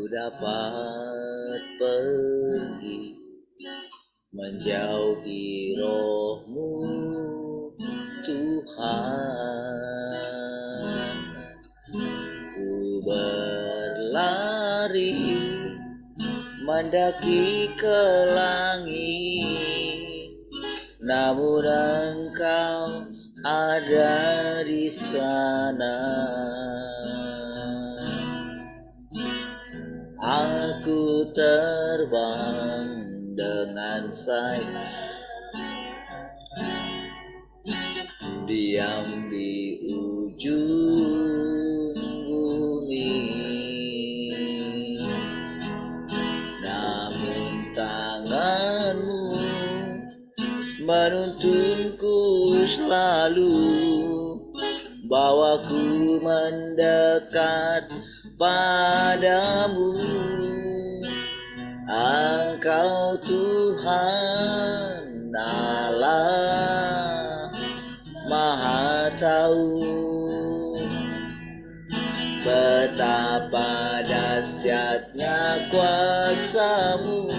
dapat pergi menjauhi roh-Mu, Tuhan. Ku berlari mendaki ke langit, namun Engkau ada di sana. Aku terbang dengan sayap, diam di ujung bumi, namun tangan-Mu menuntunku selalu, bawaku mendekat padamu. Engkau Tuhan Allah Maha Tahu, betapa dahsyatnya kuasa-Mu,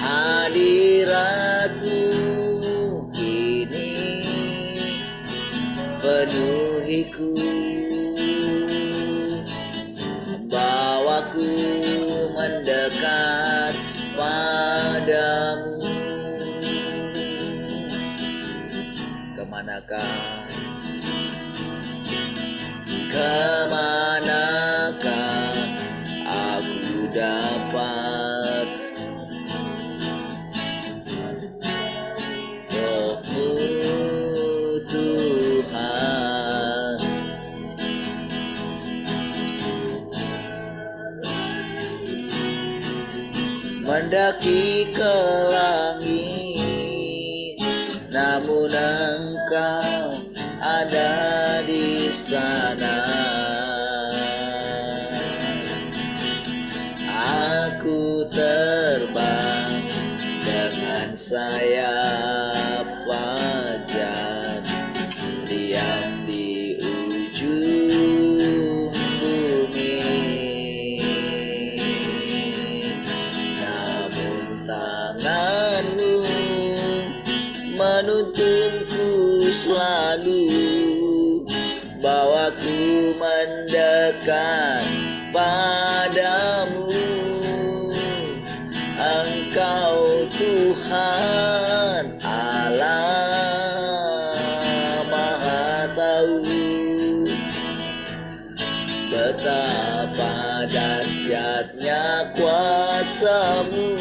hadirat-Mu kini penuhiku, bawaku mendekat padamu. Kemanakah aku dapat Roh-Mu, Tuhan. Mendaki ke langit, namun Engkau ada di sana. Aku terbang dengan sayap fajar, diam di ujung bumi, namun tangan-Mu menuntunku selalu, bawaku mendekat padamu. Engkau Tuhan Allah Maha Tahu, betapa dahsyatnya kuasa-Mu,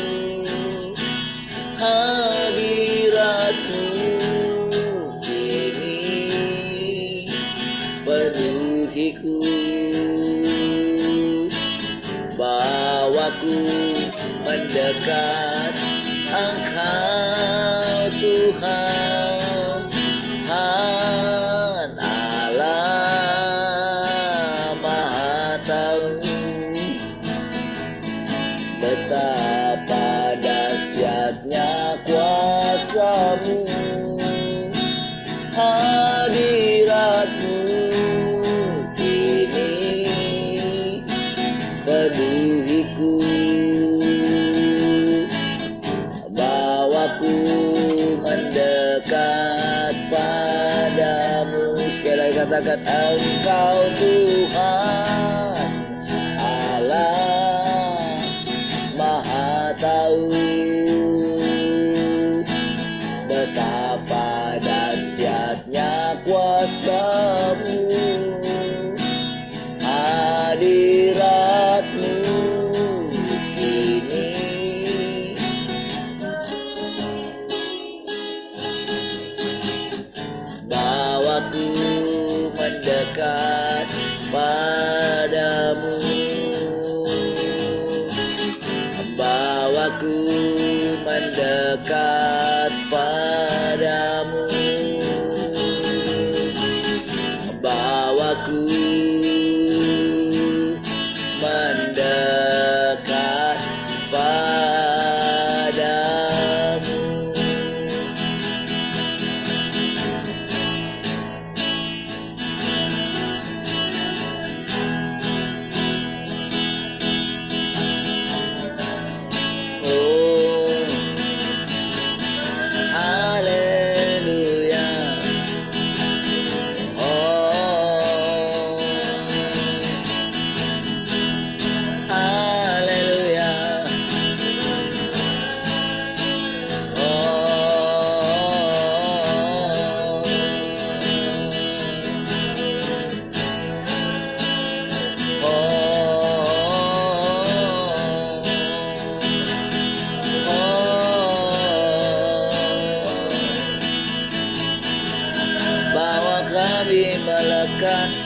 hadirat-Mu kini penuhiku, bawaku mendekat. Engkau Tuhan Allah Maha Tahu, betapa dahsyatnya kuasa-Mu, hadirat-Mu kini penuhiku, bawaku mendekat padamu. Sekali lagi katakan, Engkau Tuhan Allah Maha Tahu, betapa dahsyatnya kuasa-Mu, hadirat-Mu kini bawaku mendekat padamu, bawaku mendekat padamu, bawaku mendekat padamu.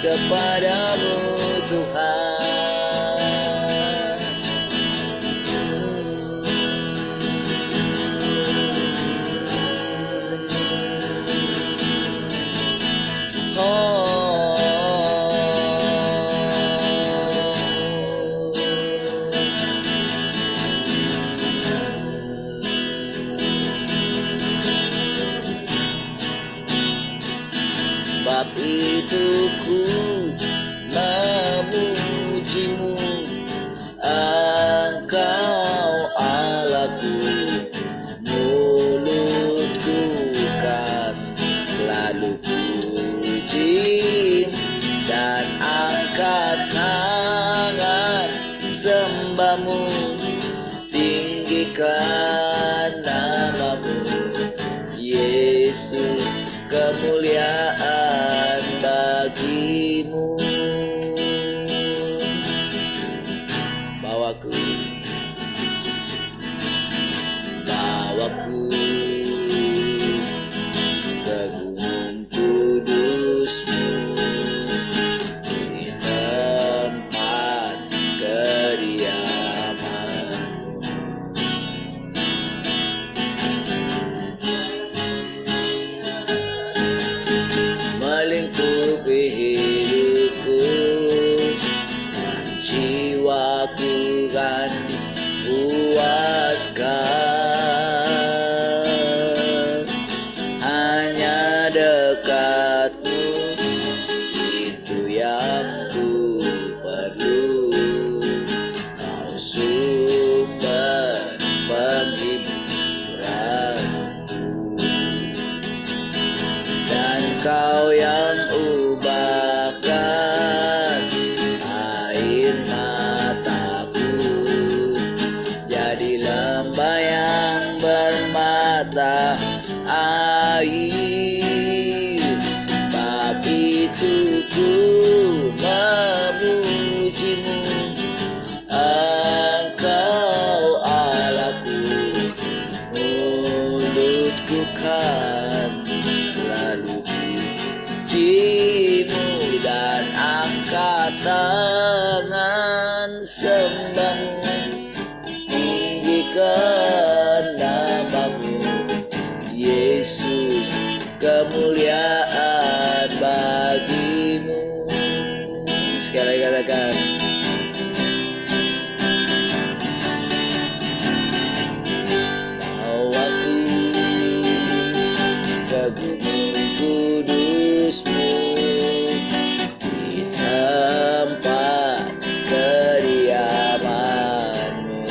kepadamu Tuhan. Sebab itu ku memujimu, Engkau Allahku, mulutku kan selalu puji dan angkat tangan sembahmu, tinggikan namamu Yesus, kemuliaan bagimu. Bawaku ke gunung kudus-Mu, di tempat kediaman-Mu. Melingkupi hidupku dan jiwaku kan dipuaskan. Hanya dekat-Mu, itu yang ku perlu. Kau sumber penghiburanku, dan Kau yang ubahkan air mataku jadi lembah yang bermata air. Sebab itu ku memuji-Mu, Engkau Allahku, mulutku kan selalu puji-Mu dan angkat tangan sembah-Mu, tinggikan namamu Yesus, kemuliaan bagimu. Sekali katakan, bawaku ke gunung kudus-Mu, di tempat kediaman-Mu.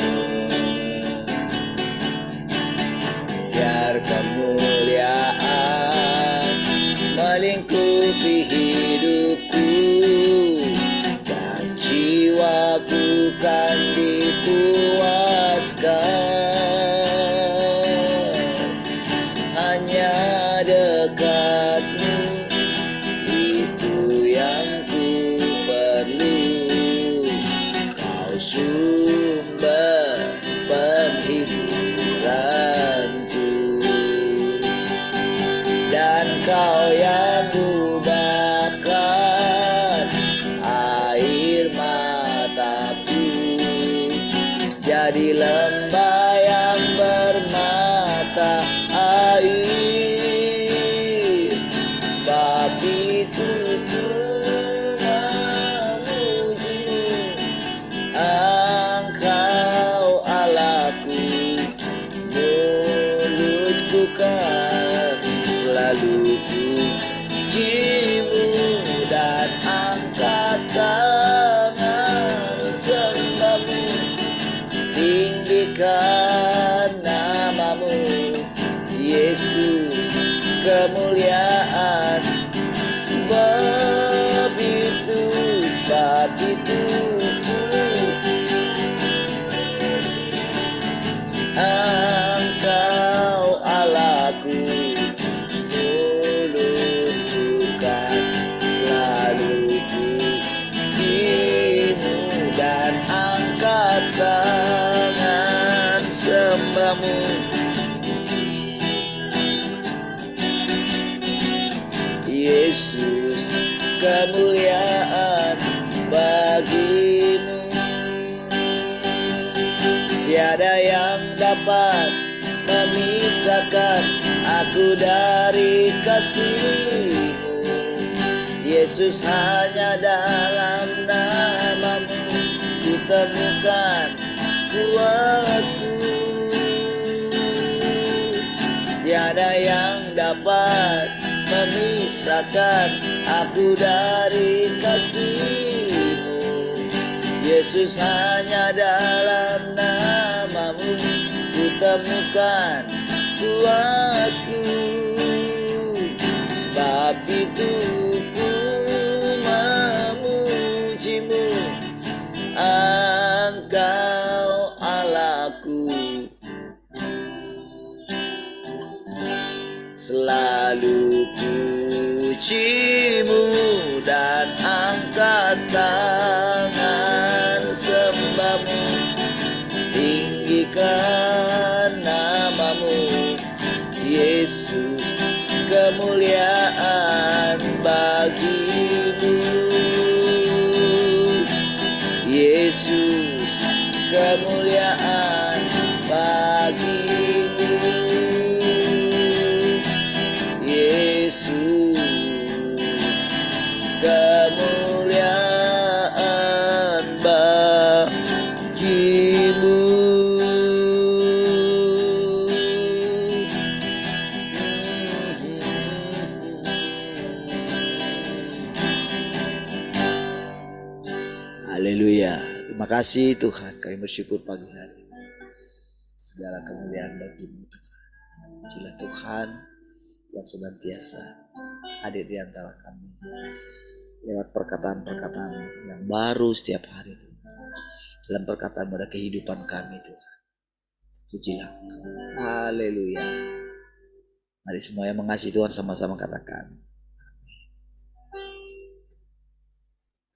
Biar kemuliaan melingkupi hidupku dan jiwaku kan dipuaskan. Hanya dekat-Mu, itu yang ku perlu. Kau sumber penghiburanku, dan Kau yang ubahkan air mataku jadi lembah yang bermata air. Sebab itu ku memuji-Mu, Engkau Allahku, mulutku kan selalu puji-Mu dan angkat tangan sembah-Mu, tinggikan namamu Yesus, kemuliaan. Sebab itu Engkau Allahku, mulutku kan selalu puji-Mu dan angkat tangan sembah-Mu, Yesus, kemuliaan Tiada yang dapat memisahkan aku dari kasih-Mu. Yesus, hanya dalam nama-Mu kutemukan kuatku. Tiada yang dapat memisahkan aku dari kasih-Mu. Yesus, hanya dalam nama-Mu kutemukan kuatku. Sebab itu ku memuji-Mu, Engkau Allahku. Selalu puji-Mu dan angkat tangan sembah-Mu, tinggikan nama-Mu, Yesus, kemuliaan bagi-Mu. Yesus, kemuliaan bagi-Mu. Yesus, kemuliaan bagi-Mu. Haleluya. Terima kasih Tuhan, kami bersyukur pagi hari. Segala kemuliaan bagi-Mu Tuhan. Pujilah Tuhan yang senantiasa hadir di antara kami lewat perkataan-perkataan yang baru setiap hari. Dalam perkataan-Mu ada kehidupan kami Tuhan. Pujilah Engkau. Haleluya. Mari semua yang mengasihi Tuhan sama-sama katakan.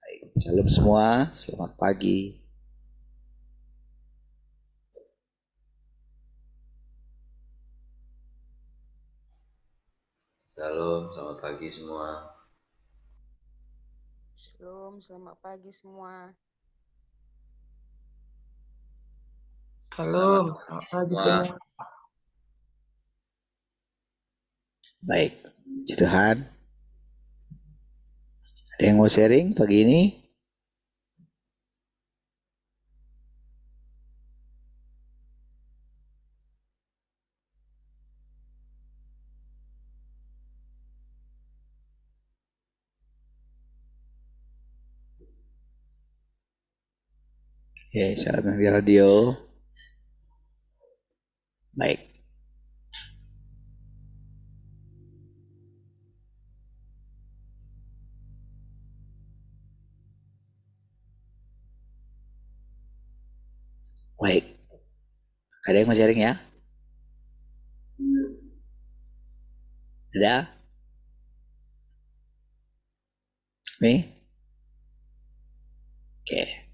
Baik, shalom semua, selamat pagi. Shalom, selamat pagi semua. Shalom, selamat pagi semua. Shalom, selamat pagi semua. Baik, puji Tuhan. Ada yang mau sharing pagi ini? Ya, salam di radio. Baik. Baik. Ada yang mau sharing ya? Ada? Nih? Oke.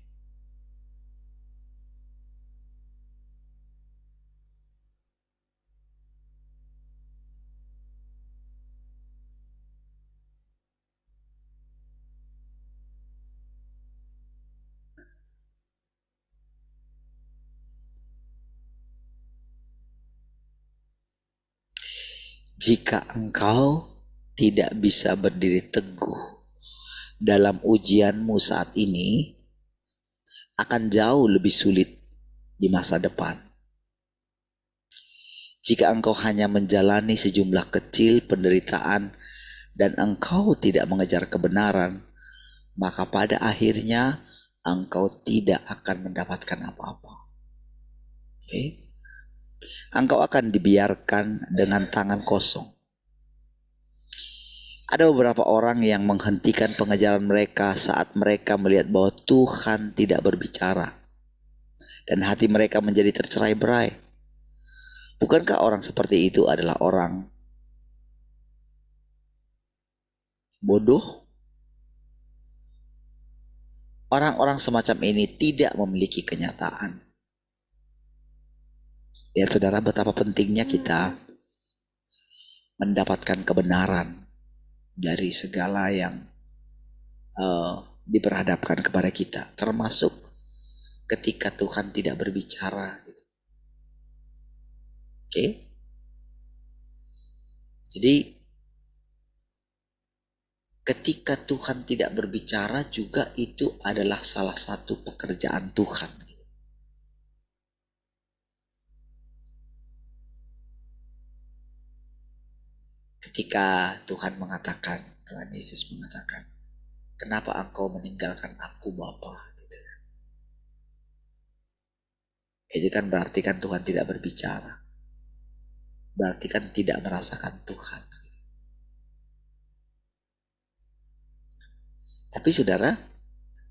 Jika engkau tidak bisa berdiri teguh dalam ujianmu saat ini, akan jauh lebih sulit di masa depan. Jika engkau hanya menjalani sejumlah kecil penderitaan dan engkau tidak mengejar kebenaran, maka pada akhirnya engkau tidak akan mendapatkan apa-apa. Oke? Engkau akan dibiarkan dengan tangan kosong. Ada beberapa orang yang menghentikan pengejaran mereka saat mereka melihat bahwa Tuhan tidak berbicara dan hati mereka menjadi tercerai-berai. Bukankah orang seperti itu adalah orang bodoh? Orang-orang semacam ini tidak memiliki kenyataan. Lihat saudara, betapa pentingnya kita mendapatkan kebenaran dari segala yang diperhadapkan kepada kita, termasuk ketika Tuhan tidak berbicara gitu. Oke. Jadi ketika Tuhan tidak berbicara juga itu adalah salah satu pekerjaan Tuhan. Ketika Tuhan Yesus mengatakan, kenapa engkau meninggalkan aku Bapa? Itu kan berarti kan Tuhan tidak berbicara. Berarti kan tidak merasakan Tuhan. Tapi saudara,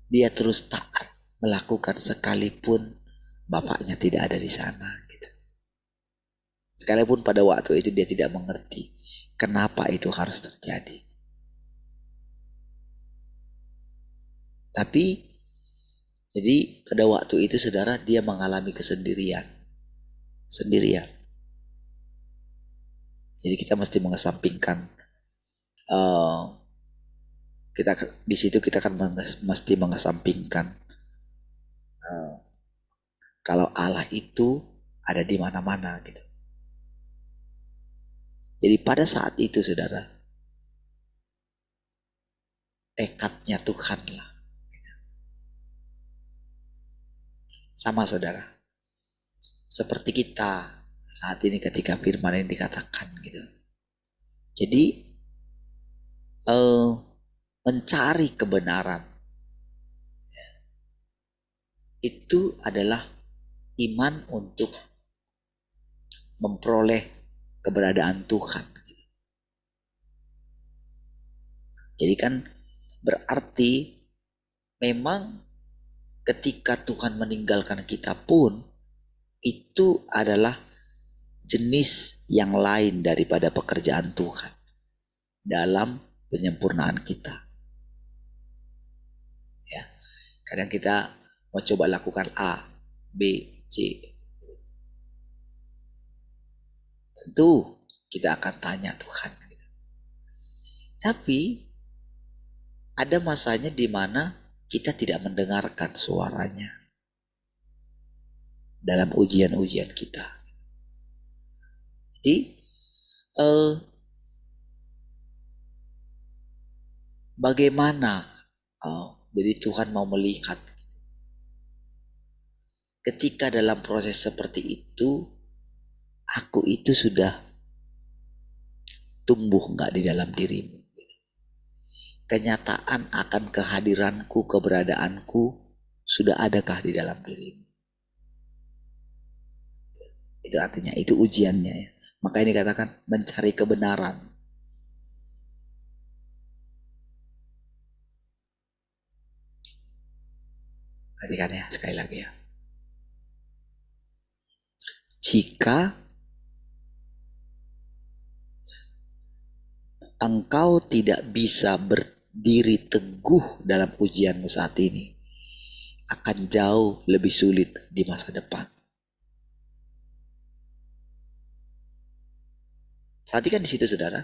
dia terus taat melakukan sekalipun bapaknya tidak ada di sana. Sekalipun pada waktu itu dia tidak mengerti kenapa itu harus terjadi. Tapi jadi pada waktu itu saudara dia mengalami kesendirian. Sendirian. Jadi kita mesti mengesampingkan kita di situ kita kan mesti mengesampingkan kalau Allah itu ada di mana-mana gitu. Jadi pada saat itu saudara, tekadnya Tuhan lah. Sama saudara, seperti kita saat ini ketika firman ini dikatakan gitu. Jadi mencari kebenaran itu adalah iman untuk memperoleh keberadaan Tuhan. Jadi kan berarti memang ketika Tuhan meninggalkan kita pun itu adalah jenis yang lain daripada pekerjaan Tuhan dalam penyempurnaan kita. Ya, kadang kita mau coba lakukan A, B, C. Tentu kita akan tanya Tuhan. Tapi ada masanya di mana kita tidak mendengarkan suaranya dalam ujian-ujian kita. Jadi bagaimana jadi Tuhan mau melihat ketika dalam proses seperti itu aku itu sudah tumbuh enggak di dalam dirimu. Kenyataan akan kehadiranku, keberadaanku sudah adakah di dalam dirimu? Itu artinya, itu ujiannya ya. Makanya dikatakan mencari kebenaran. Perhatikan ya, sekali lagi ya. Jika engkau tidak bisa berdiri teguh dalam ujianmu saat ini, akan jauh lebih sulit di masa depan. Perhatikan di situ saudara.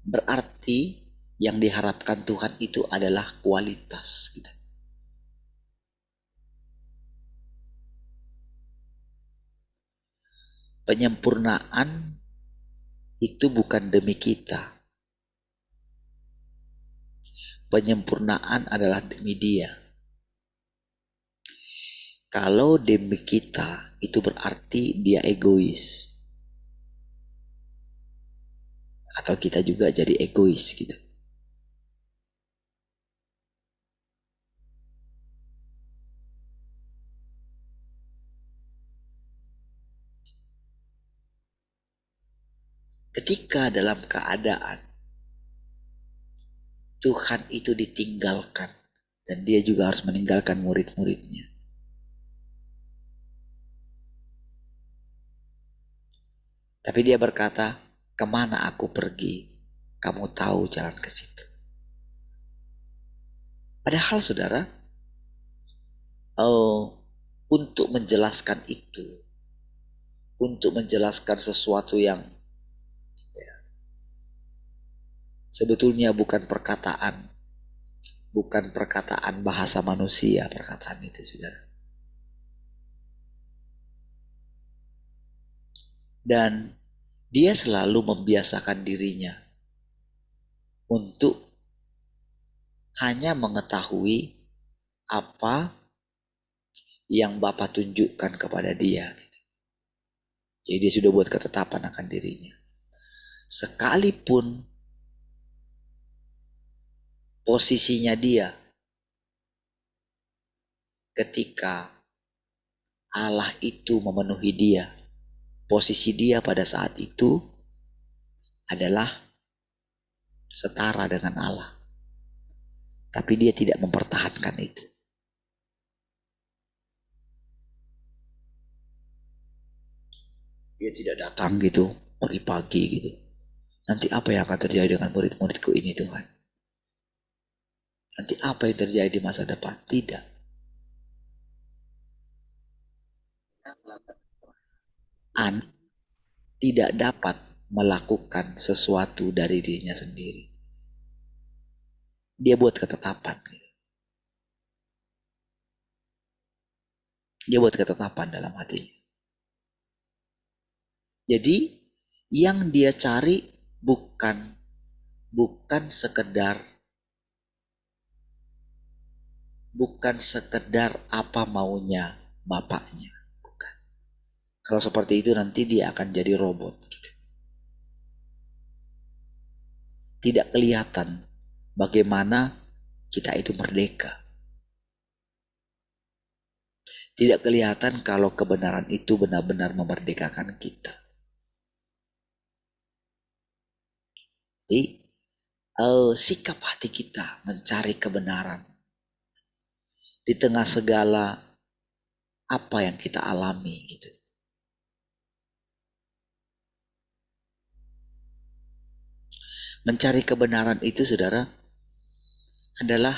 Berarti yang diharapkan Tuhan itu adalah kualitas kita. Penyempurnaan itu bukan demi kita. Penyempurnaan adalah demi Dia. Kalau demi kita itu berarti Dia egois. Atau kita juga jadi egois gitu. Ketika dalam keadaan Tuhan itu ditinggalkan dan dia juga harus meninggalkan murid-muridnya. Tapi dia berkata, kemana aku pergi, kamu tahu jalan ke situ. Padahal saudara, untuk menjelaskan itu, untuk menjelaskan sesuatu yang sebetulnya bukan perkataan bahasa manusia, perkataan itu saudara. Dan dia selalu membiasakan dirinya untuk hanya mengetahui apa yang Bapa tunjukkan kepada dia. Jadi dia sudah buat ketetapan akan dirinya. Sekalipun posisinya dia ketika Allah itu memenuhi dia, posisi dia pada saat itu adalah setara dengan Allah. Tapi dia tidak mempertahankan itu. Dia tidak datang gitu pagi-pagi gitu. Nanti apa yang akan terjadi dengan murid-muridku ini Tuhan? Nanti apa yang terjadi di masa depan? Tidak. Tidak dapat melakukan sesuatu dari dirinya sendiri. Dia buat ketetapan. Dia buat ketetapan dalam hatinya. Jadi yang dia cari bukan sekedar apa maunya bapaknya. Bukan. Kalau seperti itu nanti dia akan jadi robot. Tidak kelihatan bagaimana kita itu merdeka. Tidak kelihatan kalau kebenaran itu benar-benar memerdekakan kita. Jadi sikap hati kita mencari kebenaran di tengah segala apa yang kita alami gitu. Mencari kebenaran itu saudara adalah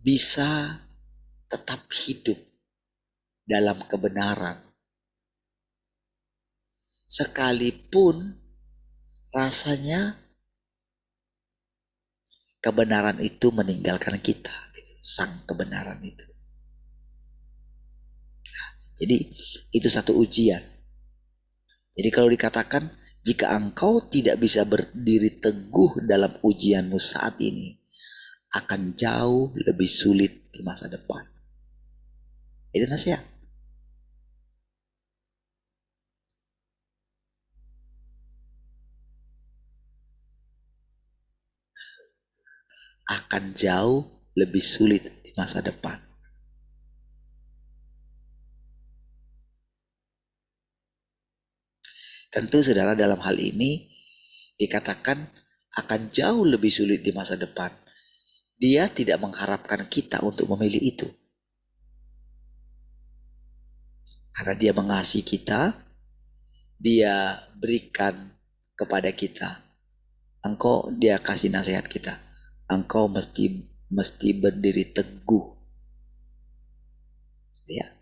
bisa tetap hidup dalam kebenaran sekalipun rasanya kebenaran itu meninggalkan kita, sang kebenaran itu. Jadi itu satu ujian. Jadi kalau dikatakan jika engkau tidak bisa berdiri teguh dalam ujianmu saat ini, akan jauh lebih sulit di masa depan. Itu nasihat. Akan jauh lebih sulit di masa depan. Tentu saudara dalam hal ini dikatakan akan jauh lebih sulit di masa depan. Dia tidak mengharapkan kita untuk memilih itu. Karena dia mengasihi kita, dia berikan kepada kita. Dia kasih nasihat kita. Engkau mesti berdiri teguh. Ya.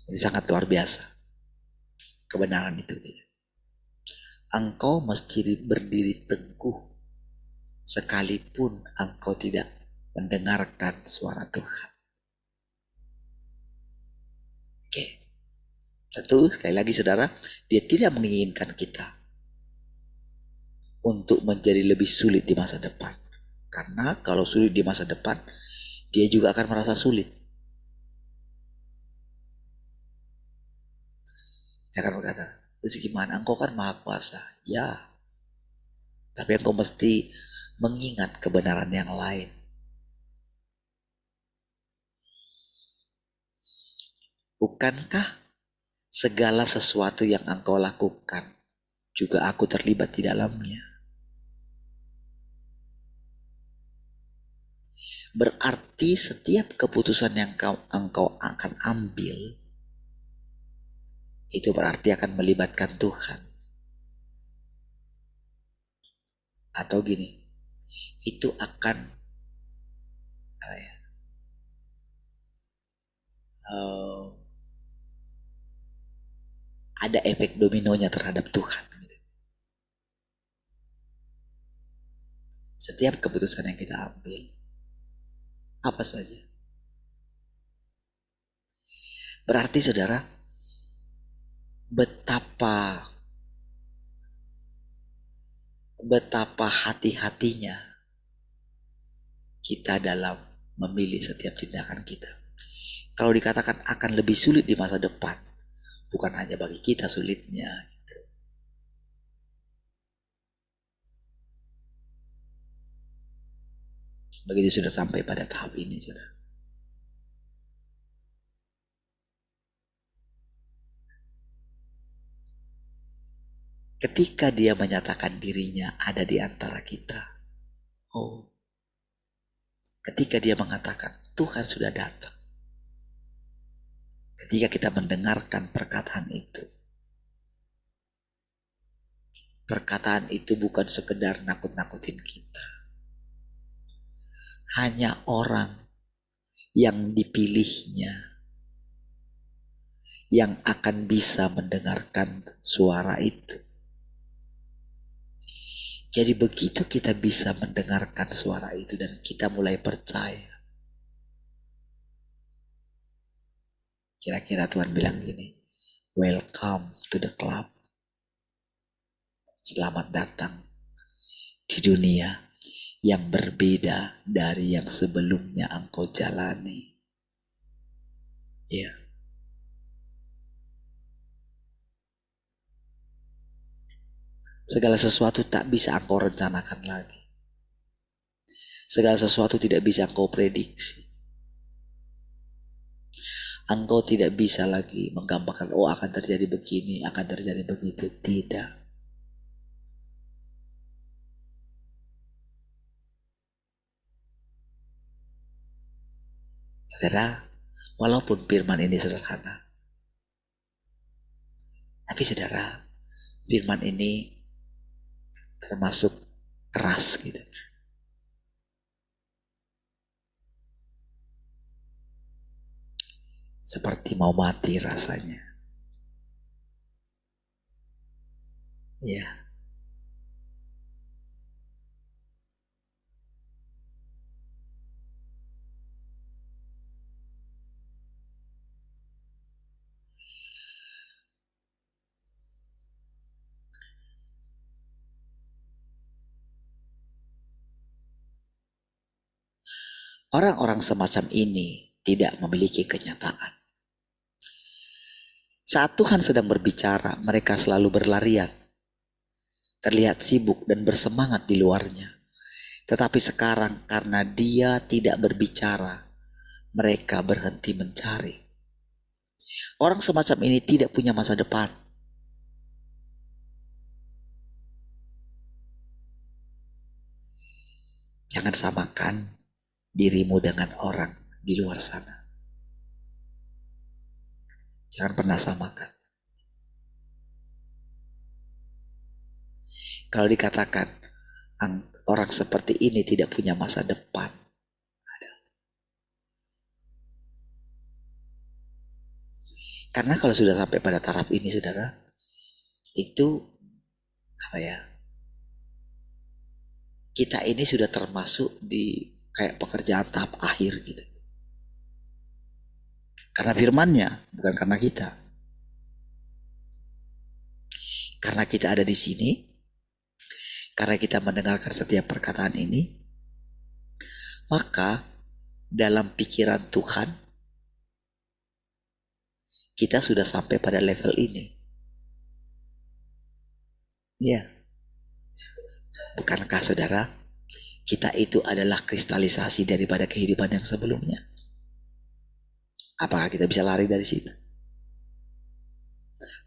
Ini sangat luar biasa. Kebenaran itu. Engkau mesti berdiri teguh sekalipun engkau tidak mendengarkan suara Tuhan. Oke. Tentu sekali lagi saudara, dia tidak menginginkan kita untuk menjadi lebih sulit di masa depan. Karena kalau sulit di masa depan, dia juga akan merasa sulit. Dia akan berkata, terus gimana? Engkau kan maha kuasa. Ya. Tapi engkau mesti mengingat kebenaran yang lain. Bukankah segala sesuatu yang engkau lakukan juga aku terlibat di dalamnya? Berarti setiap keputusan yang engkau akan ambil itu berarti akan melibatkan Tuhan. Atau gini, itu akan ada efek dominonya terhadap Tuhan. setiap keputusan yang kita ambil, apa saja. Berarti saudara, betapa hati-hatinya kita dalam memilih setiap tindakan kita. Kalau dikatakan akan lebih sulit di masa depan, bukan hanya bagi kita sulitnya. Begitu sudah sampai pada tahap ini, saudara. Ketika dia menyatakan dirinya ada di antara kita. Ketika dia mengatakan Tuhan sudah datang. Ketika kita mendengarkan perkataan itu. Perkataan itu bukan sekedar nakut-nakutin kita. Hanya orang yang dipilihnya yang akan bisa mendengarkan suara itu. Jadi begitu kita bisa mendengarkan suara itu dan kita mulai percaya. Kira-kira Tuhan bilang gini, welcome to the club. Selamat datang di dunia yang berbeda dari yang sebelumnya engkau jalani. Ya. Segala sesuatu tak bisa engkau rencanakan lagi. Segala sesuatu tidak bisa engkau prediksi. Engkau tidak bisa lagi menggampangkan, oh akan terjadi begini, akan terjadi begitu. Tidak. Saudara, walaupun firman ini sederhana, tapi saudara, firman ini termasuk keras gitu. Seperti mau mati rasanya. Ya. Orang-orang semacam ini tidak memiliki kenyataan. Saat Tuhan sedang berbicara, mereka selalu berlarian. Terlihat sibuk dan bersemangat di luarnya. Tetapi sekarang karena dia tidak berbicara, mereka berhenti mencari. Orang semacam ini tidak punya masa depan. Jangan samakan dirimu dengan orang di luar sana. Jangan pernah samakan. Kalau dikatakan orang seperti ini tidak punya masa depan, karena kalau sudah sampai pada taraf ini, saudara, itu apa ya? Kita ini sudah termasuk di kayak pekerjaan tahap akhir gitu. Karena firman-Nya, bukan karena kita. Karena kita ada di sini, karena kita mendengarkan setiap perkataan ini, maka dalam pikiran Tuhan, kita sudah sampai pada level ini. Ya. Bukankah saudara, kita itu adalah kristalisasi daripada kehidupan yang sebelumnya? Apakah kita bisa lari dari situ?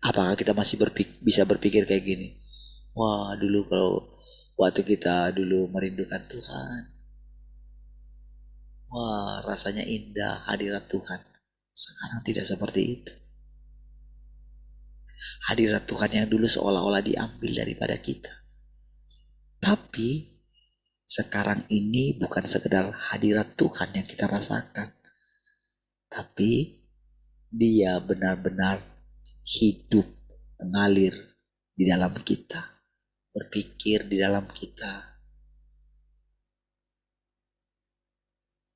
Apakah kita masih bisa berpikir kayak gini? Wah, dulu kalau waktu kita dulu merindukan Tuhan, wah rasanya indah hadirat Tuhan. Sekarang tidak seperti itu. Hadirat Tuhan yang dulu seolah-olah diambil daripada kita. Tapi sekarang ini bukan sekedar hadirat Tuhan yang kita rasakan. Tapi dia benar-benar hidup, mengalir di dalam kita. Berpikir di dalam kita.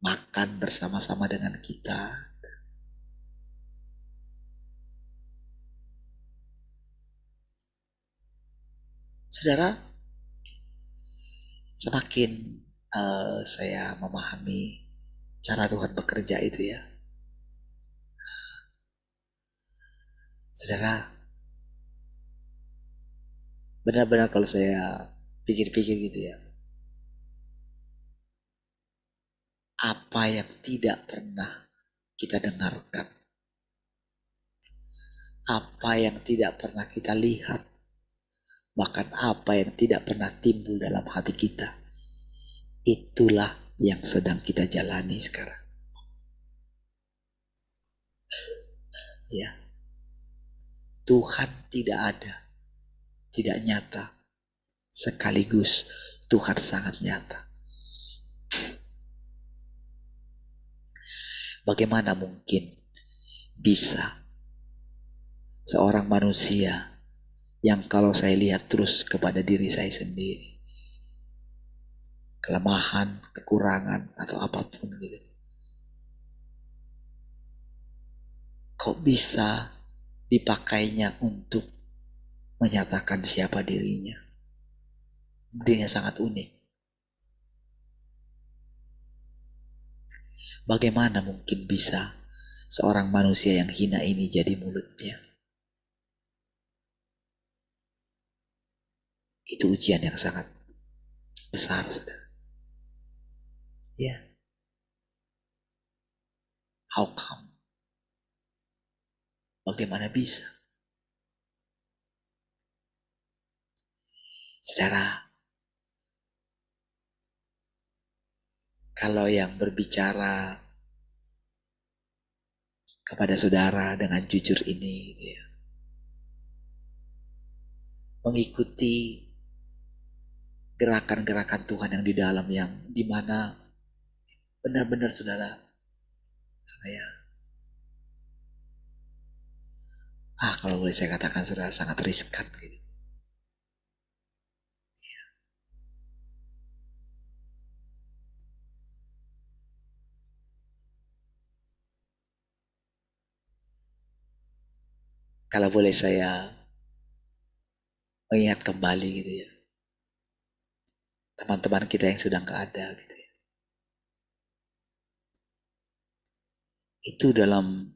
makan bersama-sama dengan kita. Saudara, semakin saya memahami cara Tuhan bekerja itu ya, saudara, benar-benar kalau saya pikir-pikir gitu ya, apa yang tidak pernah kita dengarkan, apa yang tidak pernah kita lihat, bahkan apa yang tidak pernah timbul dalam hati kita, itulah yang sedang kita jalani sekarang. Ya, Tuhan tidak ada, tidak nyata, sekaligus Tuhan sangat nyata. Bagaimana mungkin bisa seorang manusia yang kalau saya lihat terus kepada diri saya sendiri, kelemahan, kekurangan, atau apapun gitu, kok bisa dipakainya untuk menyatakan siapa dirinya? Dirinya sangat unik. Bagaimana mungkin bisa seorang manusia yang hina ini jadi mulutnya? Itu ujian yang sangat besar, saudara. Ya, how come? Bagaimana bisa? Saudara, kalau yang berbicara kepada saudara dengan jujur ini gitu ya, mengikuti gerakan-gerakan Tuhan yang di dalam, yang dimana benar-benar saudara, ya, kalau boleh saya katakan saudara, sangat riskan gitu. Kalau boleh saya mengingat kembali gitu ya, teman-teman kita yang sudah nggak ada gitu ya, itu dalam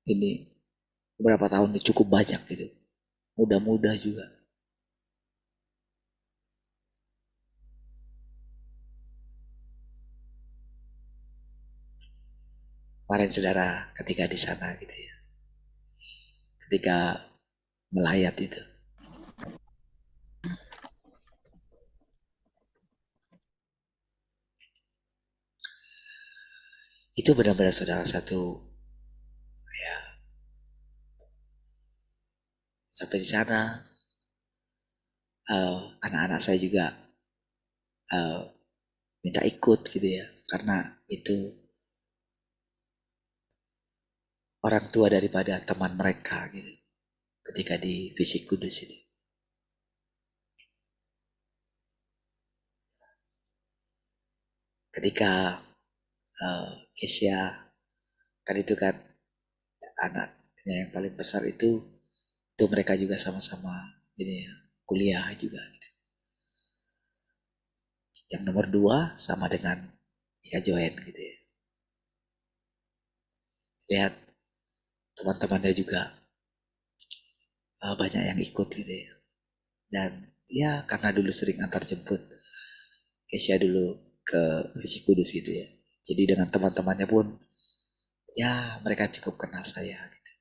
ini beberapa tahun ini cukup banyak gitu, muda-muda juga. Kemarin saudara ketika di sana gitu ya, ketika melayat itu benar-benar saudara satu ya, sampai di sana anak-anak saya juga minta ikut gitu ya, karena itu orang tua daripada teman mereka gitu, ketika di Fisik Kudus itu. Ketika Kesia, kan itu kan anaknya yang paling besar itu mereka juga sama-sama ini ya, kuliah juga gitu. Yang nomor 2 sama dengan Ika Joen gitu ya. Lihat teman-temannya juga banyak yang ikut gitu ya. Dan ya karena dulu sering antar jemput Kesia dulu ke Fisik Kudus gitu ya. Jadi dengan teman-temannya pun ya mereka cukup kenal saya gitu.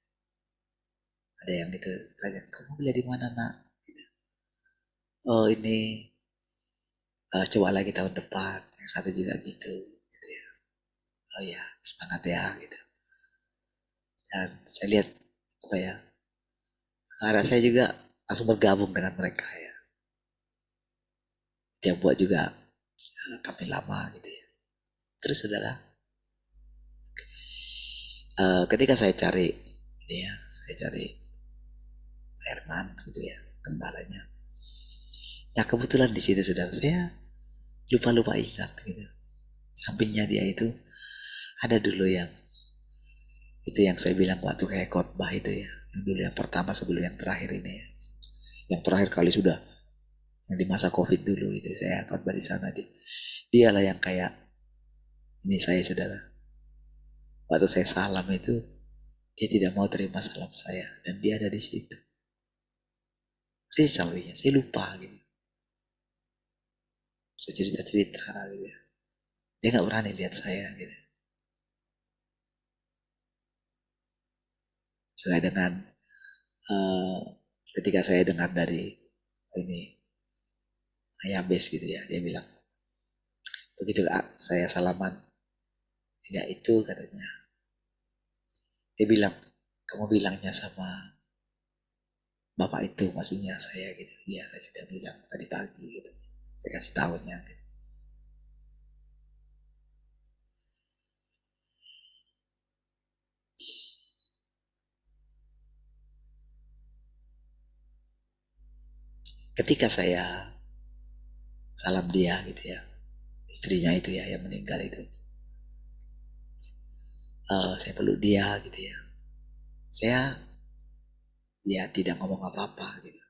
Ada yang gitu tanya, kamu kuliah di mana nak? Oh ini coba lagi tahun depan. Yang satu juga gitu ya. Oh ya semangat ya gitu. Dan saya lihat apa ya, anak saya juga langsung bergabung dengan mereka ya. Dia buat juga kami lama gitu ya. Terus saudara, ketika saya cari ya, saya cari Herman gitu ya, gembalanya. Nah kebetulan di situ saudara, saya lupa ingat gitu. Sampingnya dia itu ada dulu yang itu yang saya bilang waktu kayak khotbah itu ya, yang dulu yang pertama sebelum yang terakhir ini ya. Yang terakhir kali sudah yang di masa Covid dulu itu saya khotbah di sana, dialah yang kayak ini saya saudara. Waktu saya salam itu dia tidak mau terima salam saya dan dia ada di situ. Dia sampingnya, saya lupa gitu. Saya cerita-cerita gitu ya. Dia nggak berani lihat saya gitu. Saya dengan uh, ketika saya dengar dari ini ayah base gitu ya, dia bilang begitu saya salaman, tidak itu katanya. Dia bilang, kamu bilangnya sama bapak itu maksudnya saya gitu. Iya, saya sudah bilang tadi pagi gitu. Saya kasih tahunya gitu. Ketika saya salam dia gitu ya, istrinya itu ya yang meninggal itu, saya peluk dia gitu ya. Saya ya tidak ngomong apa-apa gitu.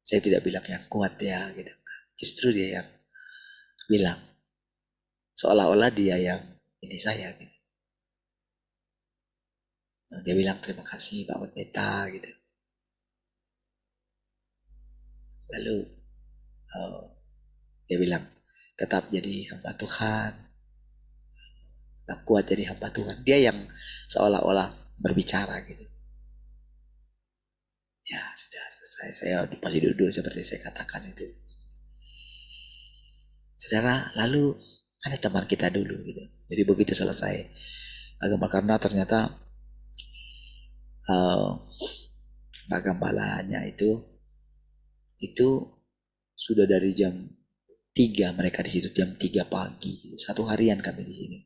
Saya tidak bilang yang kuat ya gitu. Justru dia yang bilang seolah-olah dia yang ini saya gitu. Dia bilang terima kasih Pak Pendeta gitu. Lalu dia bilang tetap jadi hamba Tuhan, tetap kuat jadi hamba Tuhan. Dia yang seolah-olah berbicara gitu. Ya sudah selesai, saya masih duduk seperti saya katakan itu. Saudara, lalu ada teman kita dulu gitu. Jadi begitu selesai agama karena ternyata Pak Gambalanya itu sudah dari jam 3 mereka di situ, jam 3 pagi gitu. Satu harian kami di sini.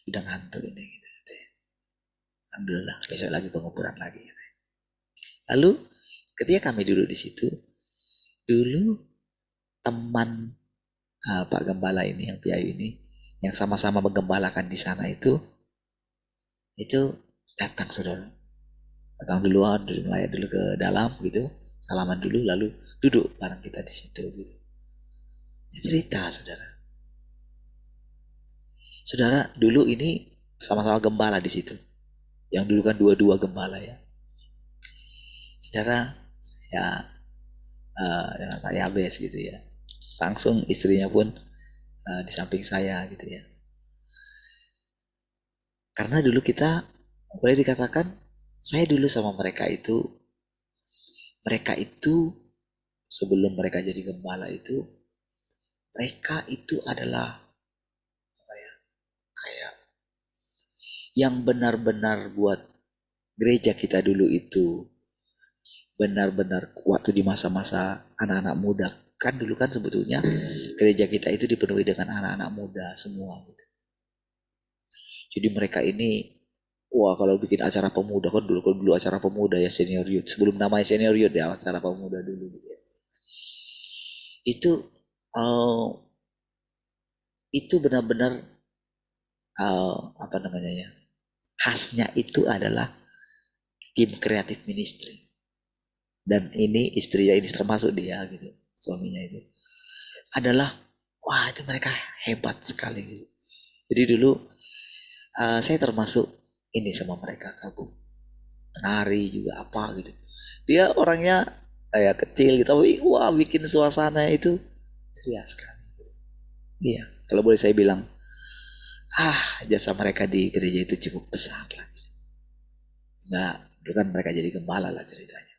Udah ngantuk ini gitu. Alhamdulillah besok lagi penguburan lagi. Lalu ketika kami duduk di situ, dulu teman Pak Gembala ini yang Piai ini yang sama-sama menggembalakan di sana itu datang saudara. Datang duluan, melayat dulu ke dalam gitu, salaman dulu lalu duduk bareng kita di situ gitu. Cerita saudara. Saudara dulu ini sama-sama gembala di situ. Yang dulu kan dua-dua gembala ya. Saudara ya dengan Pak Yabes gitu ya. Langsung istrinya pun di samping saya gitu ya. Karena dulu kita boleh dikatakan saya dulu sama mereka itu sebelum mereka jadi gembala itu mereka itu adalah apa ya, kayak yang benar-benar buat gereja kita dulu itu benar-benar waktu di masa-masa anak-anak muda kan dulu kan sebetulnya gereja kita itu dipenuhi dengan anak-anak muda semua gitu. Jadi mereka ini wah kalau bikin acara pemuda kan dulu kalau dulu acara pemuda ya senior youth sebelum namanya senior youth ya acara pemuda dulu gitu ya. Itu uh, itu benar-benar apa namanya ya khasnya itu adalah tim kreatif ministry dan ini istrinya ini termasuk dia gitu suaminya itu adalah wah itu mereka hebat sekali gitu. Jadi dulu saya termasuk ini sama mereka kagum menari juga apa gitu dia orangnya kayak kecil gitu tapi wah bikin suasana itu ceria sekali. Iya kalau boleh saya bilang jasa mereka di gereja itu cukup besar lah. Nggak, dulu kan mereka jadi gembala lah ceritanya.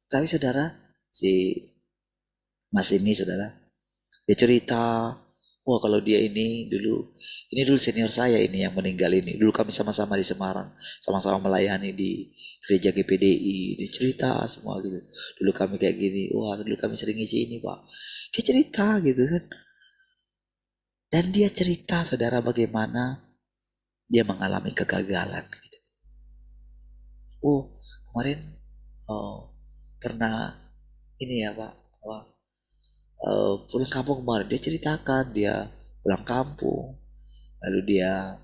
Tapi saudara, si Mas ini saudara, dia cerita, wah kalau dia ini dulu senior saya ini yang meninggal ini. Dulu kami sama-sama di Semarang, sama-sama melayani di gereja GPDI. Dia cerita semua gitu. Dulu kami kayak gini, wah dulu kami sering ngisi ini pak. Dia cerita gitu kan. Dan dia cerita saudara bagaimana dia mengalami kegagalan. Gitu. Oh kemarin oh, pernah ini ya pak, wah, pulang kampung kemarin dia ceritakan dia pulang kampung lalu dia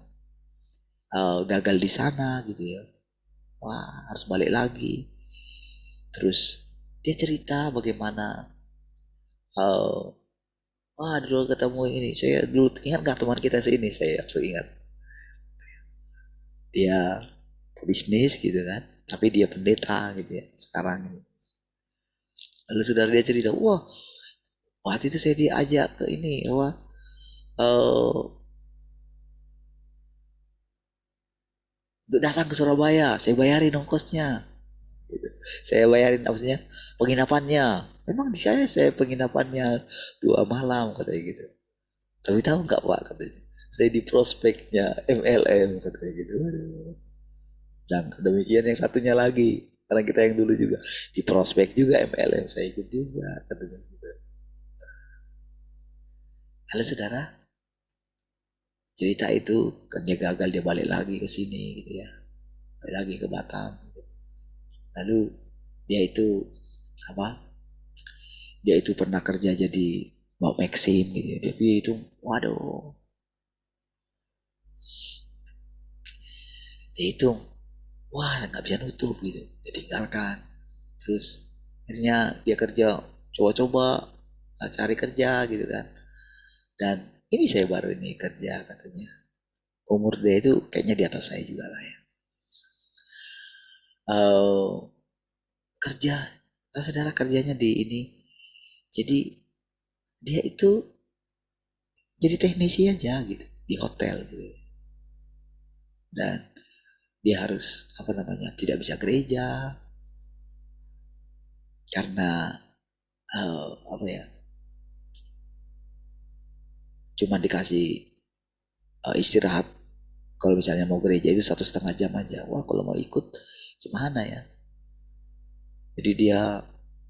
gagal di sana gitu ya, wah harus balik lagi. Terus dia cerita bagaimana eh, wah dulu ketemu ini saya dulu ingat nggak teman kita sini, saya langsung ingat dia bisnis gitu kan tapi dia pendeta gitu ya sekarang ini. Lalu saudara dia cerita wah waktu itu saya diajak ke ini wah eh, untuk datang ke Surabaya saya bayarin ongkosnya gitu. Saya bayarin maksudnya penginapannya, memang di saya penginapannya 2 malam katanya gitu. Tapi tahu nggak Pak katanya, saya di prospeknya MLM katanya gitu. Waduh. Dan demikian yang satunya lagi, karena kita yang dulu juga di prospek juga MLM, saya ikut juga katanya gitu. Halo saudara, cerita itu kan dia gagal dia balik lagi ke sini gitu ya, balik lagi ke Batam. Lalu dia itu apa? Dia itu pernah kerja jadi Mbak Maxim gitu ya. Tapi itu waduh, dia itu wah nggak bisa nutup gitu, dia tinggalkan. Terus akhirnya dia kerja, coba-coba cari kerja gitu kan. Dan ini saya baru ini kerja katanya. Umur dia itu kayaknya di atas saya juga lah ya. Eh kerja, nah, saudara kerjanya di ini. Jadi dia itu jadi teknisi aja gitu di hotel gitu. Dan dia harus apa namanya tidak bisa gereja karena apa ya cuma dikasih istirahat kalau misalnya mau gereja itu 1,5 jam aja. Wah kalau mau ikut gimana ya, jadi dia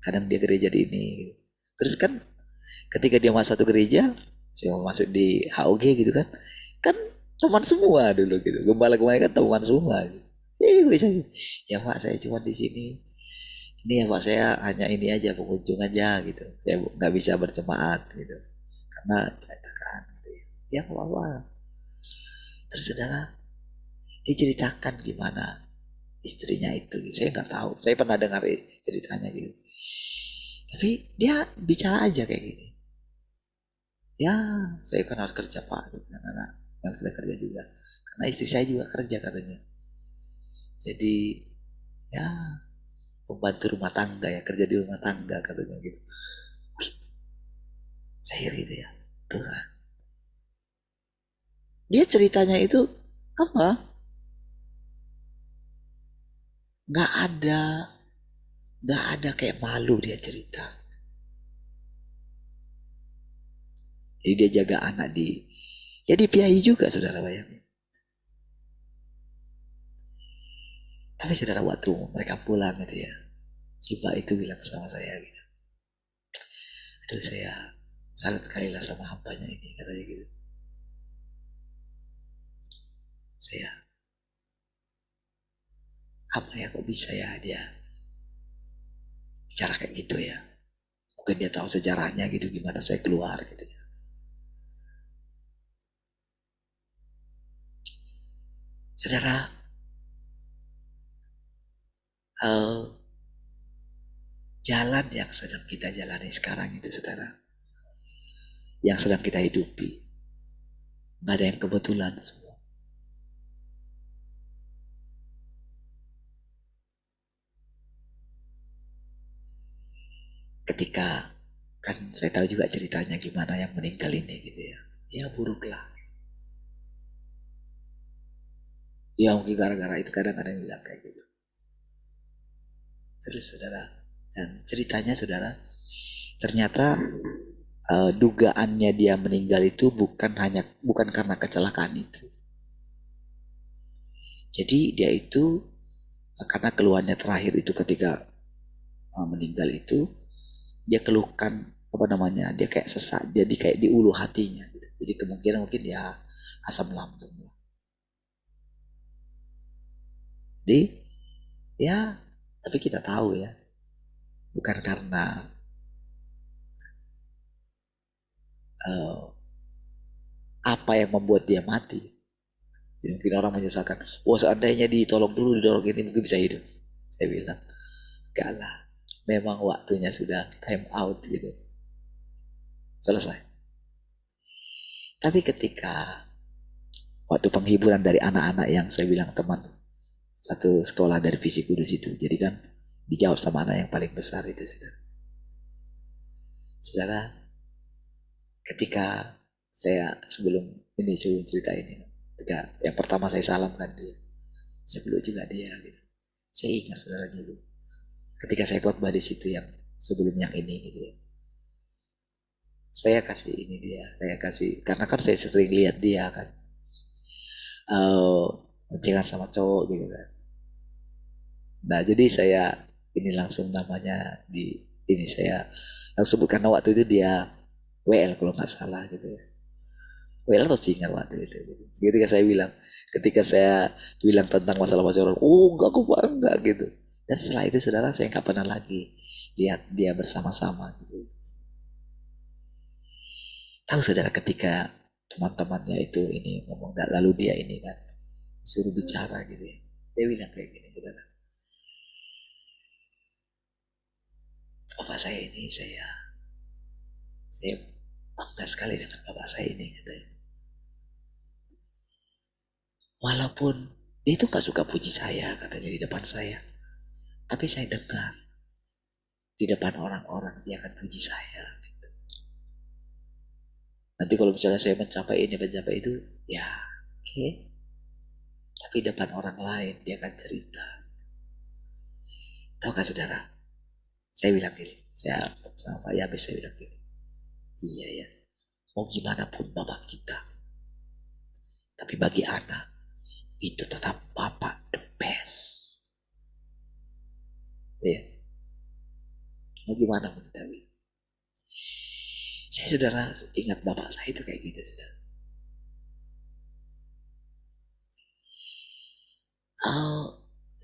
kadang dia gereja di ini gitu. Terus kan ketika dia masuk satu gereja saya mau masuk di HOG gitu kan, kan teman semua dulu gitu, gembala-gembala kan teman semua gitu. Bisa ya Pak saya cuma di sini ini ya Pak saya hanya ini aja pengunjung aja gitu, saya nggak bisa berjemaat gitu karena kan gitu ya nggak apa-apa. Terus saudara diceritakan gimana istrinya itu gitu. Saya nggak tahu, saya pernah dengar ceritanya gitu tapi dia bicara aja kayak gini ya saya kan harus kerja Pak gitu. Anak yang sudah kerja juga karena istri saya juga kerja katanya, jadi ya pembantu rumah tangga ya kerja di rumah tangga katanya gitu. Saya gitu ya tuh kan dia ceritanya itu apa nggak ada nggak ada kayak malu dia cerita. Jadi dia jaga anak di ya di PII juga saudara bayangin. Tapi saudara waktu mereka pulang gitu ya, si Pak itu bilang sama saya gitu, aduh saya salut sekali lah sama hambanya ini katanya gitu. Saya apa ya kok bisa ya dia bicara kayak gitu ya. Mungkin dia tahu sejarahnya gitu gimana saya keluar gitu ya. Saudara, eh, jalan yang sedang kita jalani sekarang itu saudara, yang sedang kita hidupi, nggak ada yang kebetulan semua. Ketika kan saya tahu juga ceritanya gimana yang meninggal ini gitu ya. Ya buruk lah. Ya mungkin gara-gara itu kadang-kadang bilang kayak gitu. Terus saudara, dan ceritanya saudara, ternyata dugaannya dia meninggal itu bukan karena kecelakaan itu. Jadi dia itu karena keluhannya terakhir itu ketika meninggal itu dia keluhkan apa namanya dia kayak sesak jadi kayak di ulu hatinya gitu. Jadi kemungkinan mungkin ya asam lambung. Jadi ya tapi kita tahu ya bukan karena eh, apa yang membuat dia mati. Jadi mungkin orang menyesalkan, wah seandainya ditolong dulu, didorong ini mungkin bisa hidup. Saya bilang, gak lah, memang waktunya sudah time out gitu. Selesai. Tapi ketika waktu penghiburan dari anak-anak yang saya bilang teman satu sekolah dari Visi Kudus itu, jadi kan dijawab sama anak yang paling besar itu, saudara. Saudara, ketika saya sebelum cerita ini, ketika yang pertama saya salamkan dia, saya peluk juga dia. Gitu. Saya ingat saudara dulu, ketika saya khotbah di situ yang sebelum yang ini gitu ya. Saya kasih ini dia, saya kasih karena kan saya sering lihat dia kan, boncengan sama cowok gitu kan. Nah jadi saya ini langsung namanya di ini saya langsung sebut karena waktu itu dia WL kalau nggak salah gitu ya. WL atau singar waktu itu. Ketika saya bilang, ketika saya bilang tentang masalah pacaran, oh enggak kok enggak gitu. Dan setelah itu saudara saya nggak pernah lagi lihat dia bersama-sama gitu. Tahu saudara ketika teman-temannya itu ini ngomong, lalu dia ini kan suruh bicara gitu ya. Dia bilang kayak gini saudara. Bapak saya ini saya bangga sekali dengan bapak saya ini katanya. Walaupun dia itu gak suka puji saya katanya di depan saya. Tapi saya dengar di depan orang-orang dia akan puji saya. Nanti kalau misalnya saya mencapai ini, mencapai itu, ya oke. Okay. Tapi depan orang lain dia akan cerita. Tahu kan saudara? Saya bilang gini, saya sama Pak Yabes saya bilang gini. Iya ya, mau gimana pun bapak kita. Tapi bagi anak, itu tetap bapak the best. Iya. Mau gimana pun Dawi. Saya saudara ingat bapak saya itu kayak gitu saudara.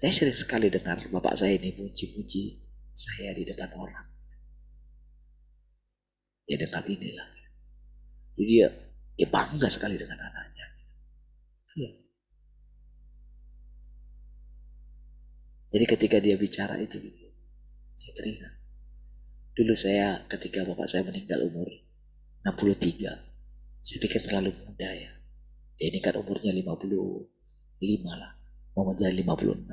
Saya sering sekali dengar bapak saya ini puji-puji saya di depan orang. Ya dengar inilah. Jadi dia bangga sekali dengan anaknya. Ya. Jadi ketika dia bicara itu, saya teringat. Dulu saya ketika bapak saya meninggal umur 63, saya pikir terlalu muda ya. Dia ini kan umurnya 55 lah, mau menjadi 56.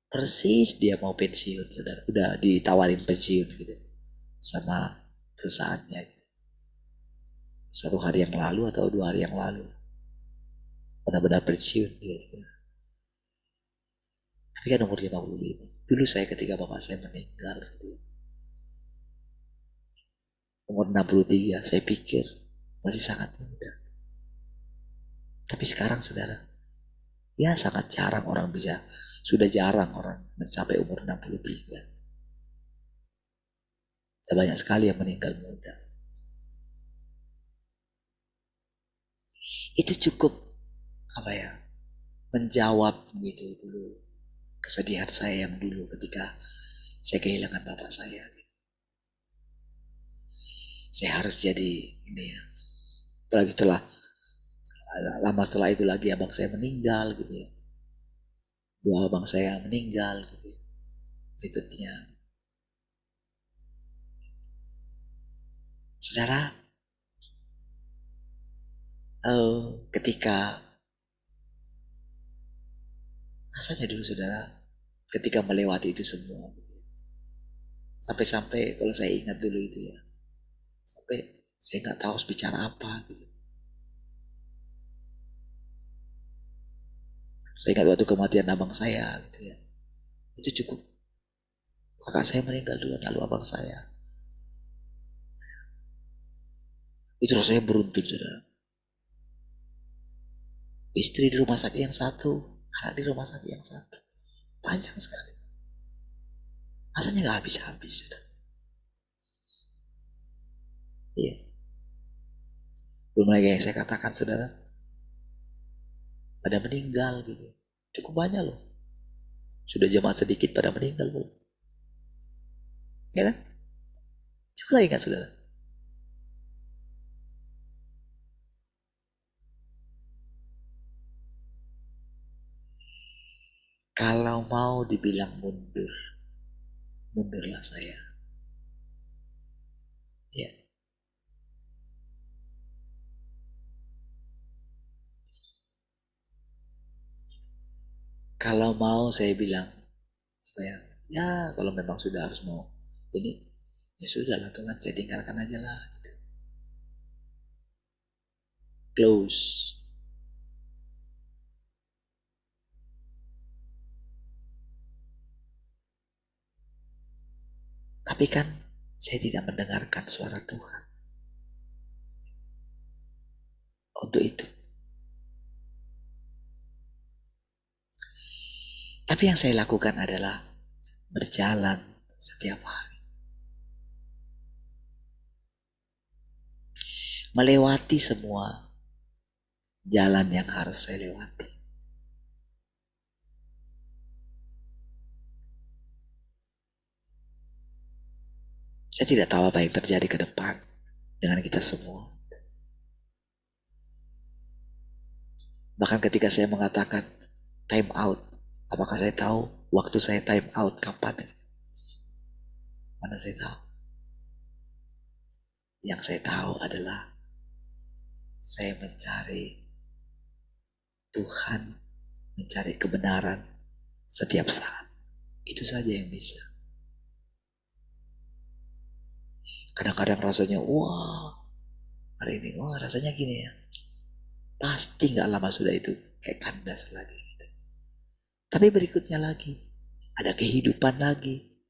Persis dia mau pensiun, saudara. Udah ditawarin pensiun gitu sama perusahaannya. 1 hari yang lalu atau 2 hari yang lalu, benar-benar pensiun dia. Tapi kan umur 55. Dulu saya ketika bapak saya meninggal, umur 63, saya pikir masih sangat muda. Tapi sekarang saudara, ya sangat jarang orang bisa, sudah jarang orang mencapai umur 63. Banyak sekali yang meninggal muda. Itu cukup apa ya, menjawab gitu dulu kesedihan saya yang dulu ketika saya kehilangan bapak saya. Saya harus jadi ini ya. Apalagi lama setelah itu lagi abang saya meninggal gitu ya. 2 abang saya meninggal gitu ya. Berikutnya. Saudara, ketika rasanya dulu saudara, ketika melewati itu semua, sampai-sampai kalau saya ingat dulu itu ya, sampai saya nggak tahu harus bicara apa gitu. Saya ingat waktu kematian abang saya gitu ya, itu cukup. Kakak saya meninggal dulu, lalu abang saya. Itu rasanya beruntun saudara. Istri di rumah sakit yang satu, anak di rumah sakit yang satu, panjang sekali. Rasanya nggak habis-habis saudara. Iya. Belum lagi yang saya katakan saudara, pada meninggal gitu. Cukup banyak loh. Sudah jemaat sedikit pada meninggal belum? Ya kan? Coba ingat saudara. Kalau mau dibilang mundur, mundurlah saya. Ya. Kalau mau saya bilang, ya kalau memang sudah harus mau ini, ya sudah lah Tuhan, saya tinggalkan aja lah. Close. Tapi kan saya tidak mendengarkan suara Tuhan untuk itu. Tapi yang saya lakukan adalah berjalan setiap hari. Melewati semua jalan yang harus saya lewati. Saya tidak tahu apa yang terjadi ke depan dengan kita semua. Bahkan ketika saya mengatakan time out, apakah saya tahu waktu saya time out kapan? Mana saya tahu? Yang saya tahu adalah saya mencari Tuhan, mencari kebenaran setiap saat. Itu saja yang bisa. Kadang-kadang rasanya, wah hari ini, wah rasanya gini ya. Pasti gak lama sudah itu kayak kandas lagi. Tapi berikutnya lagi, ada kehidupan lagi,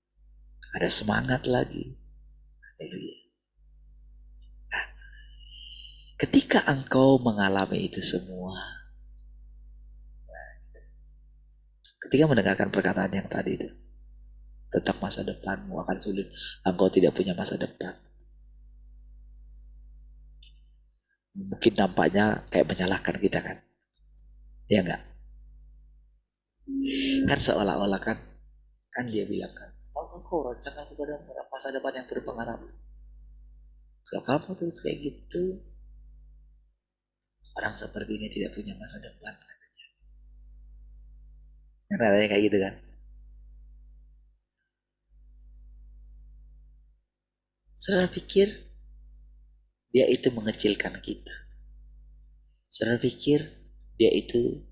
ada semangat lagi. Haleluya. Nah, ketika engkau mengalami itu semua, ketika mendengarkan perkataan yang tadi itu, tentang masa depanmu akan sulit, engkau tidak punya masa depan. Mungkin nampaknya kayak menyalahkan kita kan, ya enggak? Kan seolah-olah kan dia bilang kan, kau rancangkan kepada masa depan yang berpengaruh. Kalau kamu terus kayak gitu, orang seperti ini tidak punya masa depan. Katanya kayak gitu kan. Saudara pikir dia itu mengecilkan kita? Saudara pikir dia itu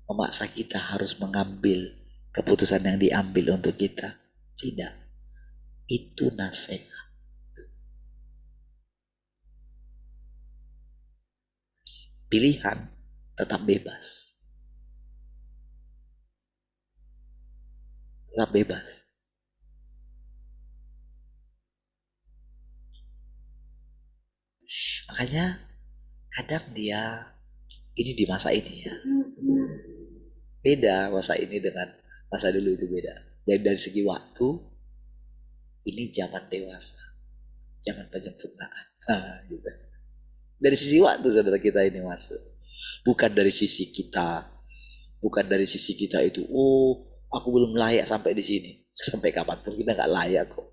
memaksa kita harus mengambil keputusan yang diambil untuk kita? Tidak. Itu nasihat. Pilihan tetap bebas. Tetap bebas. Makanya kadang dia ini di masa ini ya. Beda masa ini dengan masa dulu, itu beda. Dari segi waktu, ini zaman dewasa. Zaman penyempurnaan. Gitu. Dari sisi waktu saudara kita ini masuk. Bukan dari sisi kita. Bukan dari sisi kita itu, oh aku belum layak sampai di sini. Sampai kapanpun kita gak layak kok.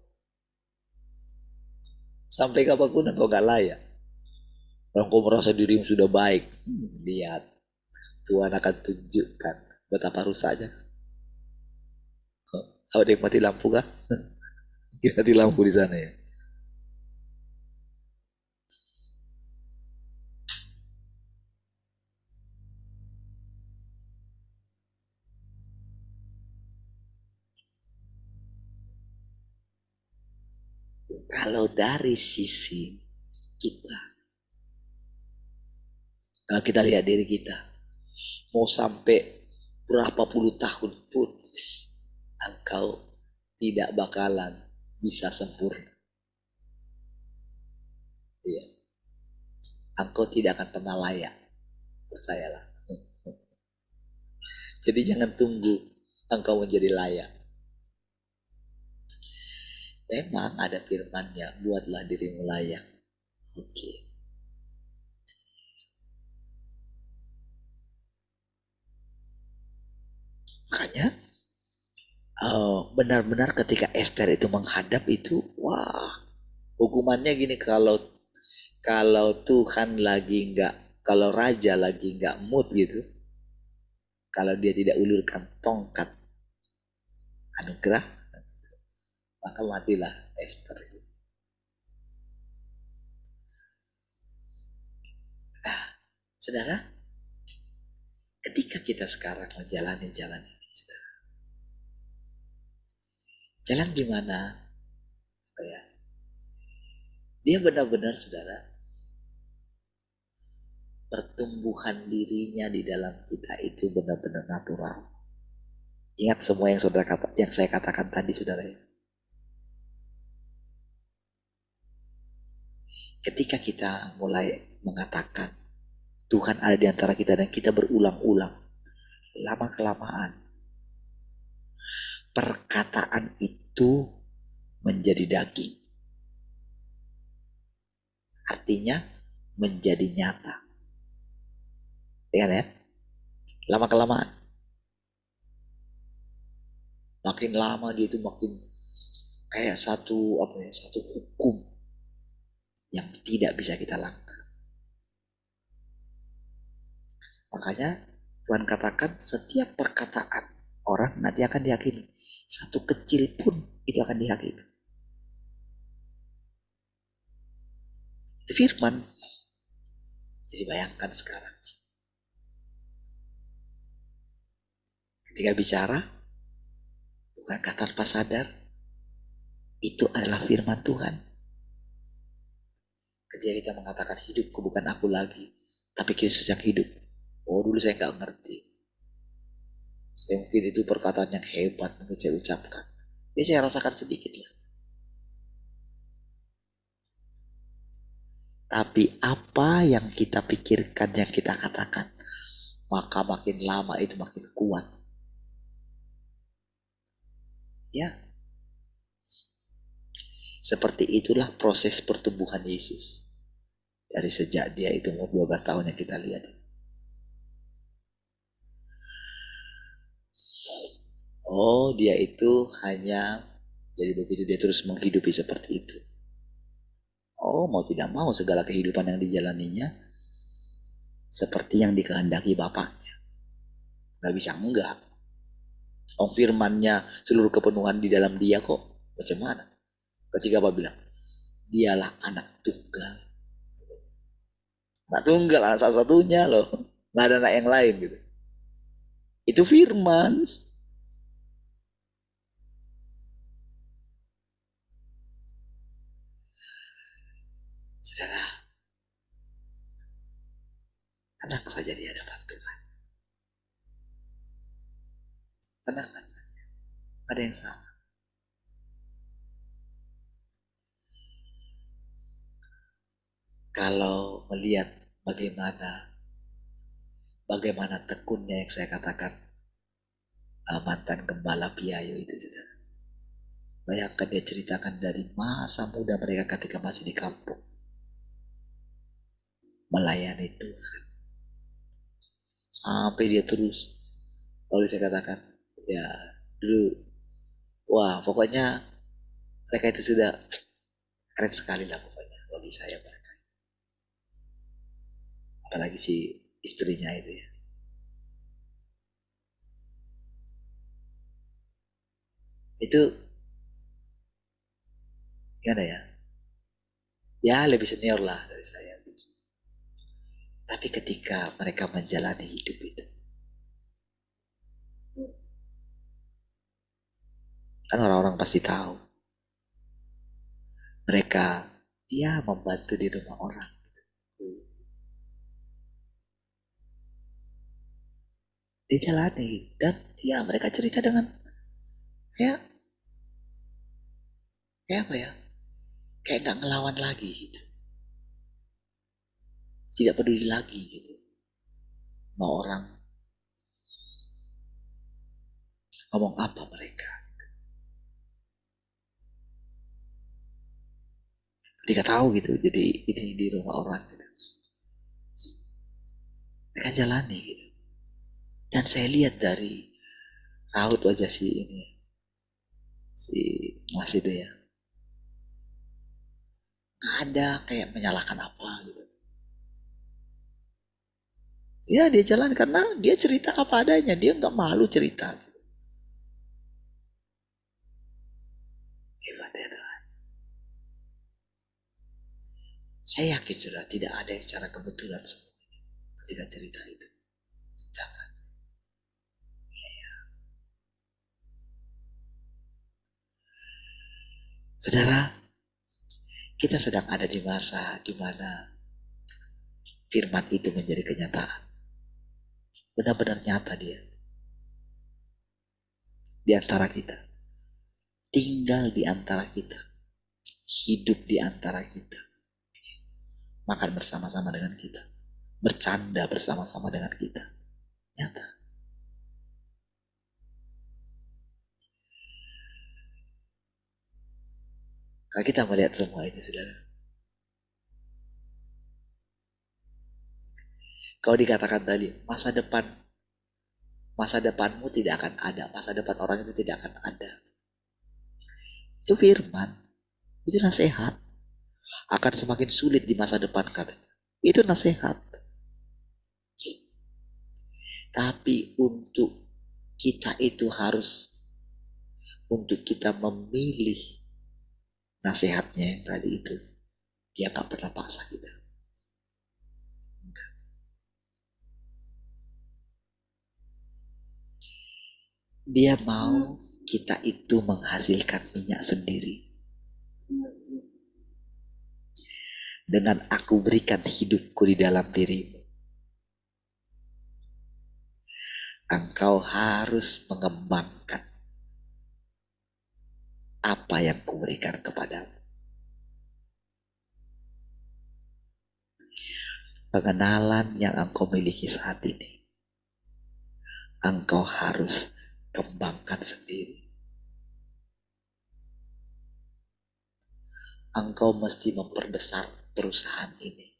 Sampai kapanpun engkau gak layak. Kalau kau merasa dirimu sudah baik, lihat Tuhan akan tunjukkan betapa rusaknya. Ada yang mati lampu kah? Mati lampu di sana ya. Kalau dari sisi kita, kalau kita lihat diri kita, mau sampai berapa puluh tahun pun engkau tidak bakalan bisa sempurna. Iya. Engkau tidak akan pernah layak. Percayalah. Jadi jangan tunggu engkau menjadi layak. Memang ada firman-Nya, buatlah dirimu layak. Oke. Makanya benar-benar ketika Esther itu menghadap itu, wah, hukumannya gini, kalau Tuhan lagi nggak, kalau raja lagi nggak mood gitu, kalau dia tidak ulurkan tongkat gerak, maka matilah Esther. Nah, saudara, ketika kita sekarang menjalani jalan ini, saudara, jalan gimana? Ya, dia benar-benar, saudara, pertumbuhan dirinya di dalam kita itu benar-benar natural. Ingat semua yang saya katakan tadi, saudara ya. Ketika kita mulai mengatakan Tuhan ada di antara kita dan kita berulang-ulang, lama-kelamaan perkataan itu menjadi daging. Artinya menjadi nyata. Ingat ya? Lama-kelamaan. Makin lama dia itu makin kayak satu hukum yang tidak bisa kita langgar. Makanya Tuhan katakan setiap perkataan orang nanti akan dihakimi. Satu kecil pun itu akan dihakimi. Itu firman. Jadi bayangkan sekarang. Ketika bicara, bukan kata tanpa sadar, itu adalah firman Tuhan. Ketika kita mengatakan hidupku bukan aku lagi, tapi Kristus yang hidup. Oh, dulu saya nggak ngerti. Saya mungkin itu perkataan yang hebat mungkin saya ucapkan. Ya saya rasakan sedikit lah. Tapi apa yang kita pikirkan, yang kita katakan, maka makin lama itu makin kuat. Ya. Seperti itulah proses pertumbuhan Yesus. Dari sejak dia itu umur 12 tahun yang kita lihat. Oh, dia itu hanya, jadi begitu dia terus menghidupi seperti itu. Oh, mau tidak mau segala kehidupan yang dijalaninya seperti yang dikehendaki Bapaknya. Gak bisa enggak. Oh, firmannya seluruh kepenuhan di dalam dia kok. Macam mana? Ketika Bapak bilang, dialah anak tunggal. Anak tunggal, anak satu-satunya loh. Gak ada anak yang lain gitu. Itu firman. Saudara, tenang saja di hadapan Tuhan. Tenang saja. Ada yang salah. Kalau melihat bagaimana tekunnya yang saya katakan, mantan gembala Piayo itu, saudara. Bayangkan dia ceritakan dari masa muda mereka ketika masih di kampung. Melayani Tuhan. Sampai dia terus, kalau saya katakan, ya dulu, wah pokoknya mereka itu sudah keren sekali lah pokoknya bagi saya. Apalagi si istrinya itu ya. Itu gimana ya? Ya lebih senior lah dari saya. Tapi ketika mereka menjalani hidup itu, kan orang-orang pasti tahu. Mereka ya membantu di rumah orang. Dijalani dan ya mereka cerita dengan kayak apa ya? Kayak nggak ngelawan lagi gitu. Tidak peduli lagi gitu. Mau orang ngomong apa mereka. Ketika tahu gitu, jadi ini di rumah orang gitu. Mereka jalani gitu. Dan saya lihat dari raut wajah si Mas itu ya. Gak ada kayak menyalahkan apa gitu. Ya dia jalan karena dia cerita apa adanya. Dia gak malu cerita. ya Tuhan. Saya yakin sudah tidak ada yang secara kebetulan semuanya ketika cerita itu. Jangan. Saudara, kita sedang ada di masa di mana firman itu menjadi kenyataan. Benar-benar nyata dia. Di antara kita. Tinggal di antara kita. Hidup di antara kita. Makan bersama-sama dengan kita. Bercanda bersama-sama dengan kita. Nyata. Kalau kita melihat semua ini, saudara. Kalau dikatakan tadi, masa depanmu tidak akan ada, masa depan orang itu tidak akan ada. Itu firman, itu nasihat. Akan semakin sulit di masa depan katanya. Itu nasihat. Tapi untuk kita itu harus, untuk kita memilih nasihatnya yang tadi itu, dia gak pernah paksa kita. Dia mau kita itu menghasilkan minyak sendiri. Dengan aku berikan hidupku di dalam dirimu, engkau harus mengembangkan apa yang kuberikan kepadamu. Pengenalan yang engkau miliki saat ini, engkau harus kembangkan sendiri. Engkau mesti memperbesar perusahaan ini.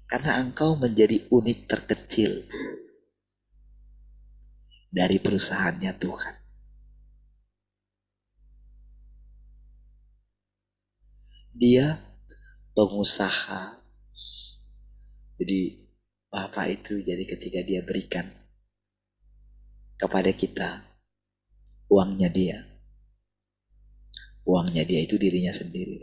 Karena engkau menjadi unit terkecil dari perusahaannya Tuhan. Dia pengusaha. Jadi Bapak itu jadi ketika dia berikan kepada kita uangnya dia itu dirinya sendiri.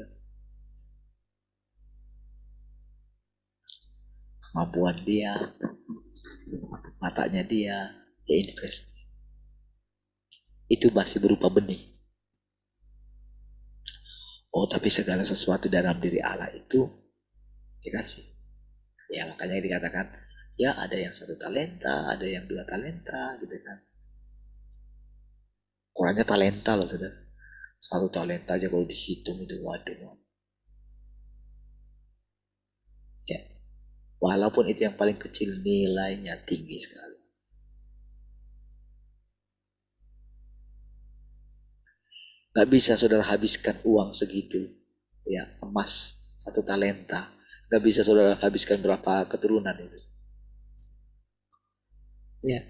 Kemampuan dia, matanya dia invest. Itu masih berupa benih. Oh, tapi segala sesuatu dalam diri Allah itu dikasih. Ya makanya dikatakan, ya ada yang 1 talenta, ada yang 2 talenta gitu kan. Kurangnya talenta loh saudara. 1 talenta aja kalau dihitung itu waduh. Ya, walaupun itu yang paling kecil, nilainya tinggi sekali. Gak bisa saudara habiskan uang segitu. Ya, emas 1 talenta. Gak bisa saudara habiskan berapa keturunan itu. Ya.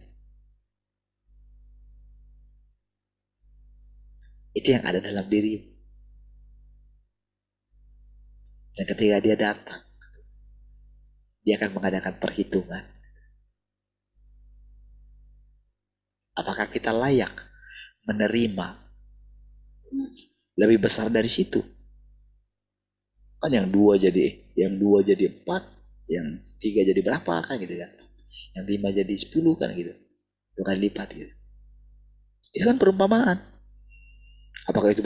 Itu yang ada dalam dirimu. Dan ketika dia datang, dia akan mengadakan perhitungan. Apakah kita layak menerima lebih besar dari situ? Kan yang 2 jadi 4, yang 3 jadi berapa kan gitu kan? Yang 5 jadi 10 kan gitu. Bukan lipat gitu. Itu kan perumpamaan. Apakah itu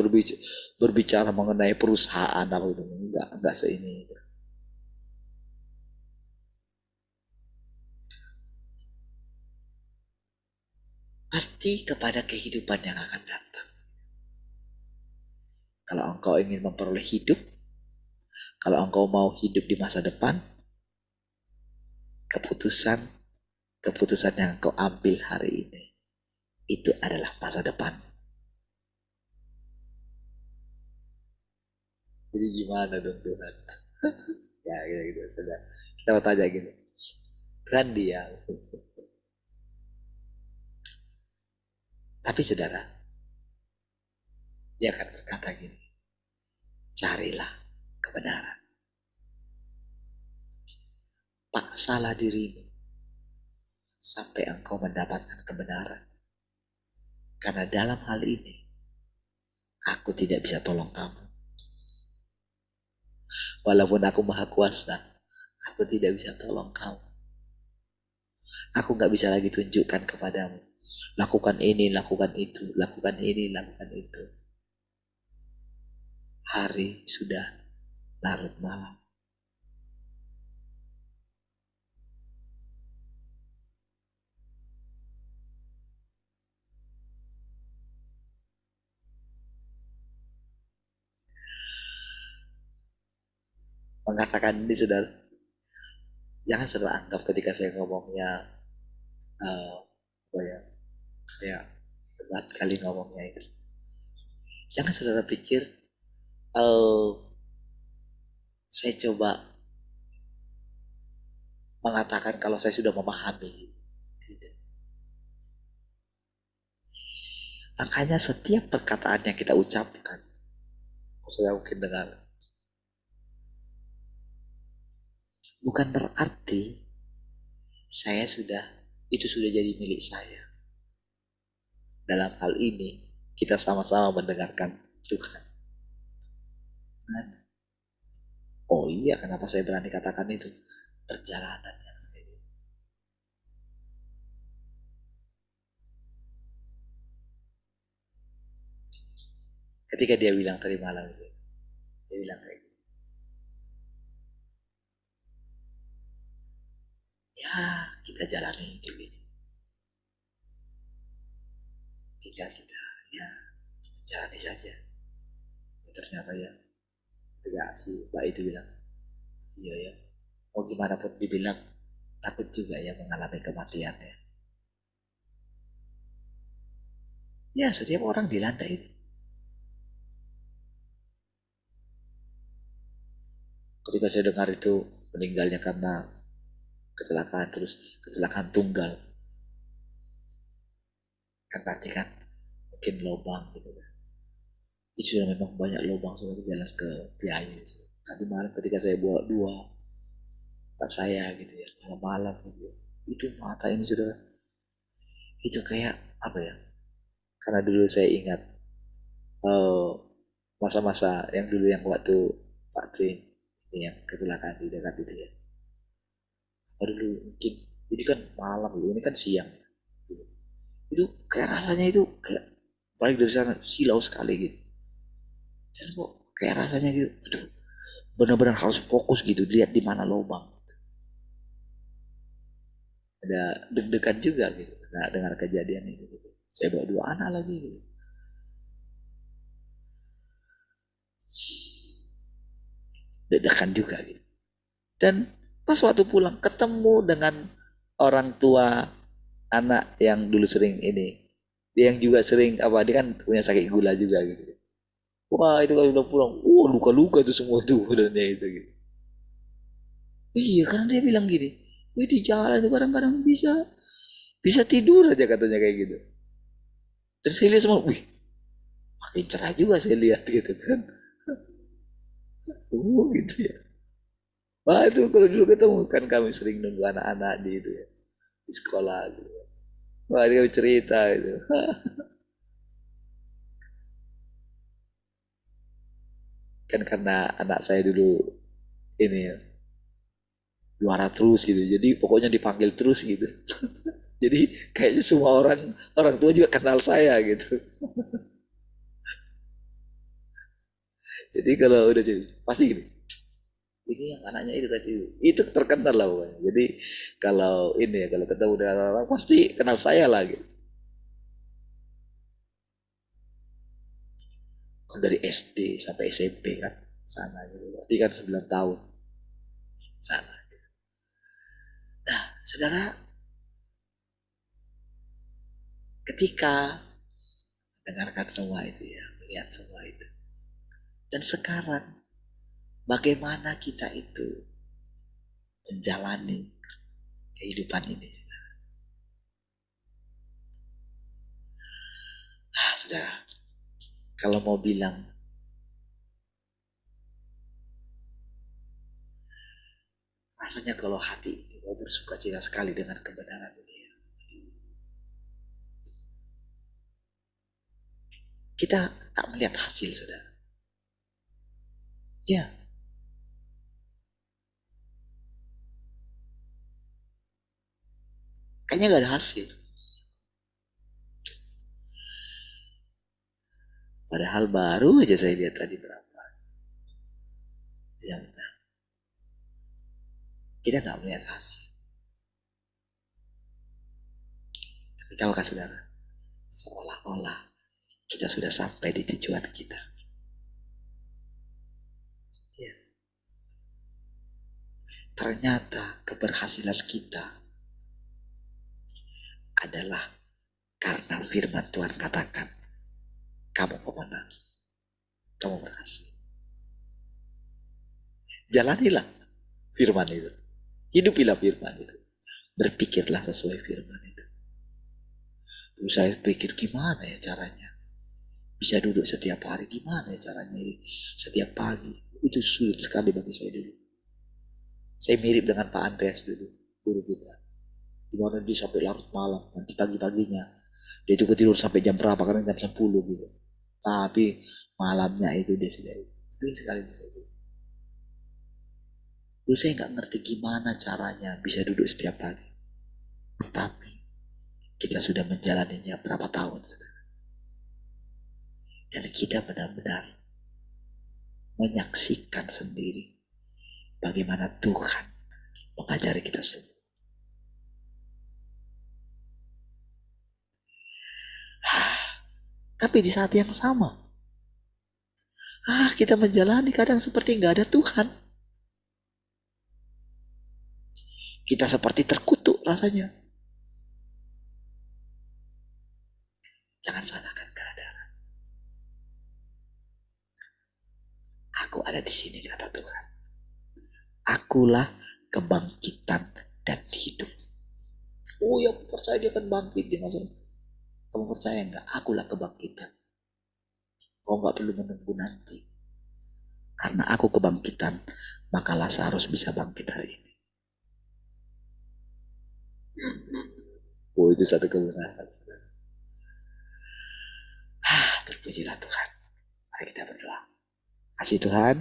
berbicara mengenai perusahaan apa gitu? Enggak seini. Pasti kepada kehidupan yang akan datang. Kalau engkau ingin memperoleh hidup, kalau engkau mau hidup di masa depan, keputusan yang engkau ambil hari ini, itu adalah masa depan. Jadi gimana dong Tuhan? Ya gitu, sudah. Kita mau tanya gitu. Kan dia. Tapi saudara, dia akan berkata gini, carilah kebenaran. Paksalah dirimu sampai engkau mendapatkan kebenaran. Karena dalam hal ini, Aku tidak bisa tolong kamu. Walaupun aku maha kuasa, aku tidak bisa tolong kamu. Aku gak bisa lagi tunjukkan kepadamu. Lakukan ini, lakukan itu, lakukan ini, lakukan itu. Hari sudah larut malam. Mengatakan ini saudara, jangan saudara anggap ketika saya ngomongnya apa ya, kayak berat kali ngomongnya itu. Jangan saudara pikir saya coba mengatakan kalau saya sudah memahami. Makanya setiap perkataan yang kita ucapkan, saya mungkin dengar, bukan berarti itu sudah jadi milik saya. Dalam hal ini kita sama-sama mendengarkan Tuhan. Oh iya, kenapa saya berani katakan itu? Perjalanan yang saya. Ketika dia bilang tadi malam itu, dia bilang kayak gitu. Ya, kita jalani hidup ini. Tinggal kita, ya, jalani saja. Ternyata ya, tidak sih, Pak itu bilang, iya ya, mau gimana pun dibilang, takut juga ya mengalami kematian ya. Ya, setiap orang dilanda itu. Ketika saya dengar itu meninggalnya karena kecelakaan tunggal, kan berarti kan mungkin lubang gitu kan. Itu sudah memang banyak lubang sudah jalan ke biaya. Tadi malam ketika saya bawa dua pas saya gitu ya, malam-malam gitu, itu mata ini sudah, itu kayak apa ya, karena dulu saya ingat masa-masa yang dulu yang waktu Pak Trin yang kecelakaan di dekat itu ya. Dulu mungkin ini kan malam dulu, ini kan siang. Itu kayak rasanya itu kayak balik dari sana silau sekali gitu. Dan kok kayak rasanya gitu, aduh, benar-benar harus fokus gitu, lihat di mana lubang. Ada deg-degan juga gitu, nah, dengar kejadian itu. Gitu. Saya bawa dua anak lagi gitu. Deg-degan juga gitu. Dan pas waktu pulang ketemu dengan orang tua anak yang dulu sering ini, dia yang juga sering apa, dia kan punya sakit gula juga gitu. Wah itu kalau udah pulang, wah luka-luka tuh semua tuh badannya itu gitu. Iya karena dia bilang gini, wih di jalan itu kadang-kadang bisa bisa tidur aja katanya kayak gitu. Dan saya lihat semua, wih makin cerah juga saya lihat gitu kan. Gitu ya. Wah itu kalau dulu ketemu kan kami sering nunggu anak-anak di itu ya, di sekolah gitu. Wah dia cerita itu. Kan karena anak saya dulu ini ya, juara terus gitu. Jadi pokoknya dipanggil terus gitu. Jadi kayaknya semua orang orang tua juga kenal saya gitu. Jadi kalau udah jadi pasti gini. Ini yang anaknya itu kasih itu terkenal lah pokoknya. Jadi kalau ini ya kalau ketemu dengan orang pasti kenal saya lah gitu. Kan dari SD sampai SMP kan sana gitu. Berarti kan 9 tahun sana. Nah, saudara, ketika dengarkan semua itu ya, melihat semua itu. Dan sekarang bagaimana kita itu menjalani kehidupan ini. Nah, saudara, kalau mau bilang rasanya kalau hati ini mau bersuka cita sekali dengan kebenaran ini. Kita tak melihat hasil, saudara. Ya, kayaknya gak ada hasil. Padahal baru aja saya lihat tadi berapa. Yang kita gak melihat hasil. Tapi tahukah saudara, seolah-olah kita sudah sampai di tujuan kita. Ya. Ternyata keberhasilan kita adalah karena firman Tuhan katakan, kamu pemenang, kamu berhasil. Jalanilah firman itu, hidupilah firman itu, berpikirlah sesuai firman itu. Lalu saya pikir gimana ya caranya bisa duduk setiap hari, gimana ya caranya setiap pagi. Itu sulit sekali bagi saya dulu. Saya mirip dengan Pak Andreas dulu, guru kita. Dimana dia sampai larut malam, nanti pagi-paginya dia juga tidur sampai jam berapa, karena jam 10 gitu. Tapi malamnya itu dia sudah sulit sekali bisa itu. Dulu saya nggak ngerti gimana caranya bisa duduk setiap pagi. Tapi kita sudah menjalaninya berapa tahun, saudara. Dan kita benar-benar menyaksikan sendiri bagaimana Tuhan mengajari kita semua. Tapi di saat yang sama, kita menjalani kadang seperti nggak ada Tuhan. Kita seperti terkutuk rasanya. Jangan salahkan keadaan. Aku ada di sini, kata Tuhan. Akulah kebangkitan dan hidup. Oh ya, percaya dia akan bangkit di masa. Kamu percaya enggak? Akulah kebangkitan. Kau enggak perlu menunggu nanti. Karena aku kebangkitan, maka Lazarus bisa bangkit hari ini. Oh, itu satu kebenaran. Terpujilah Tuhan. Mari kita berdoa. Kasih Tuhan,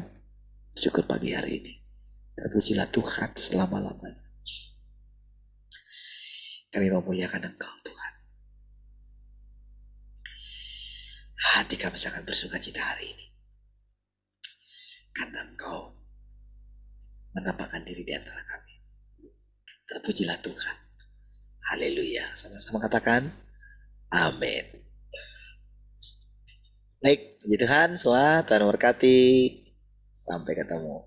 syukur pagi hari ini. Terpujilah Tuhan selama-lamanya. Kami memuliakan Engkau, Tuhan. Hati kami sangat bersuka cita hari ini. Karena Engkau menampakkan diri di antara kami. Terpujilah Tuhan. Haleluya. Sama-sama katakan, amin. Baik, puji Tuhan, semua Tuhan memberkati. Sampai ketemu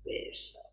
besok.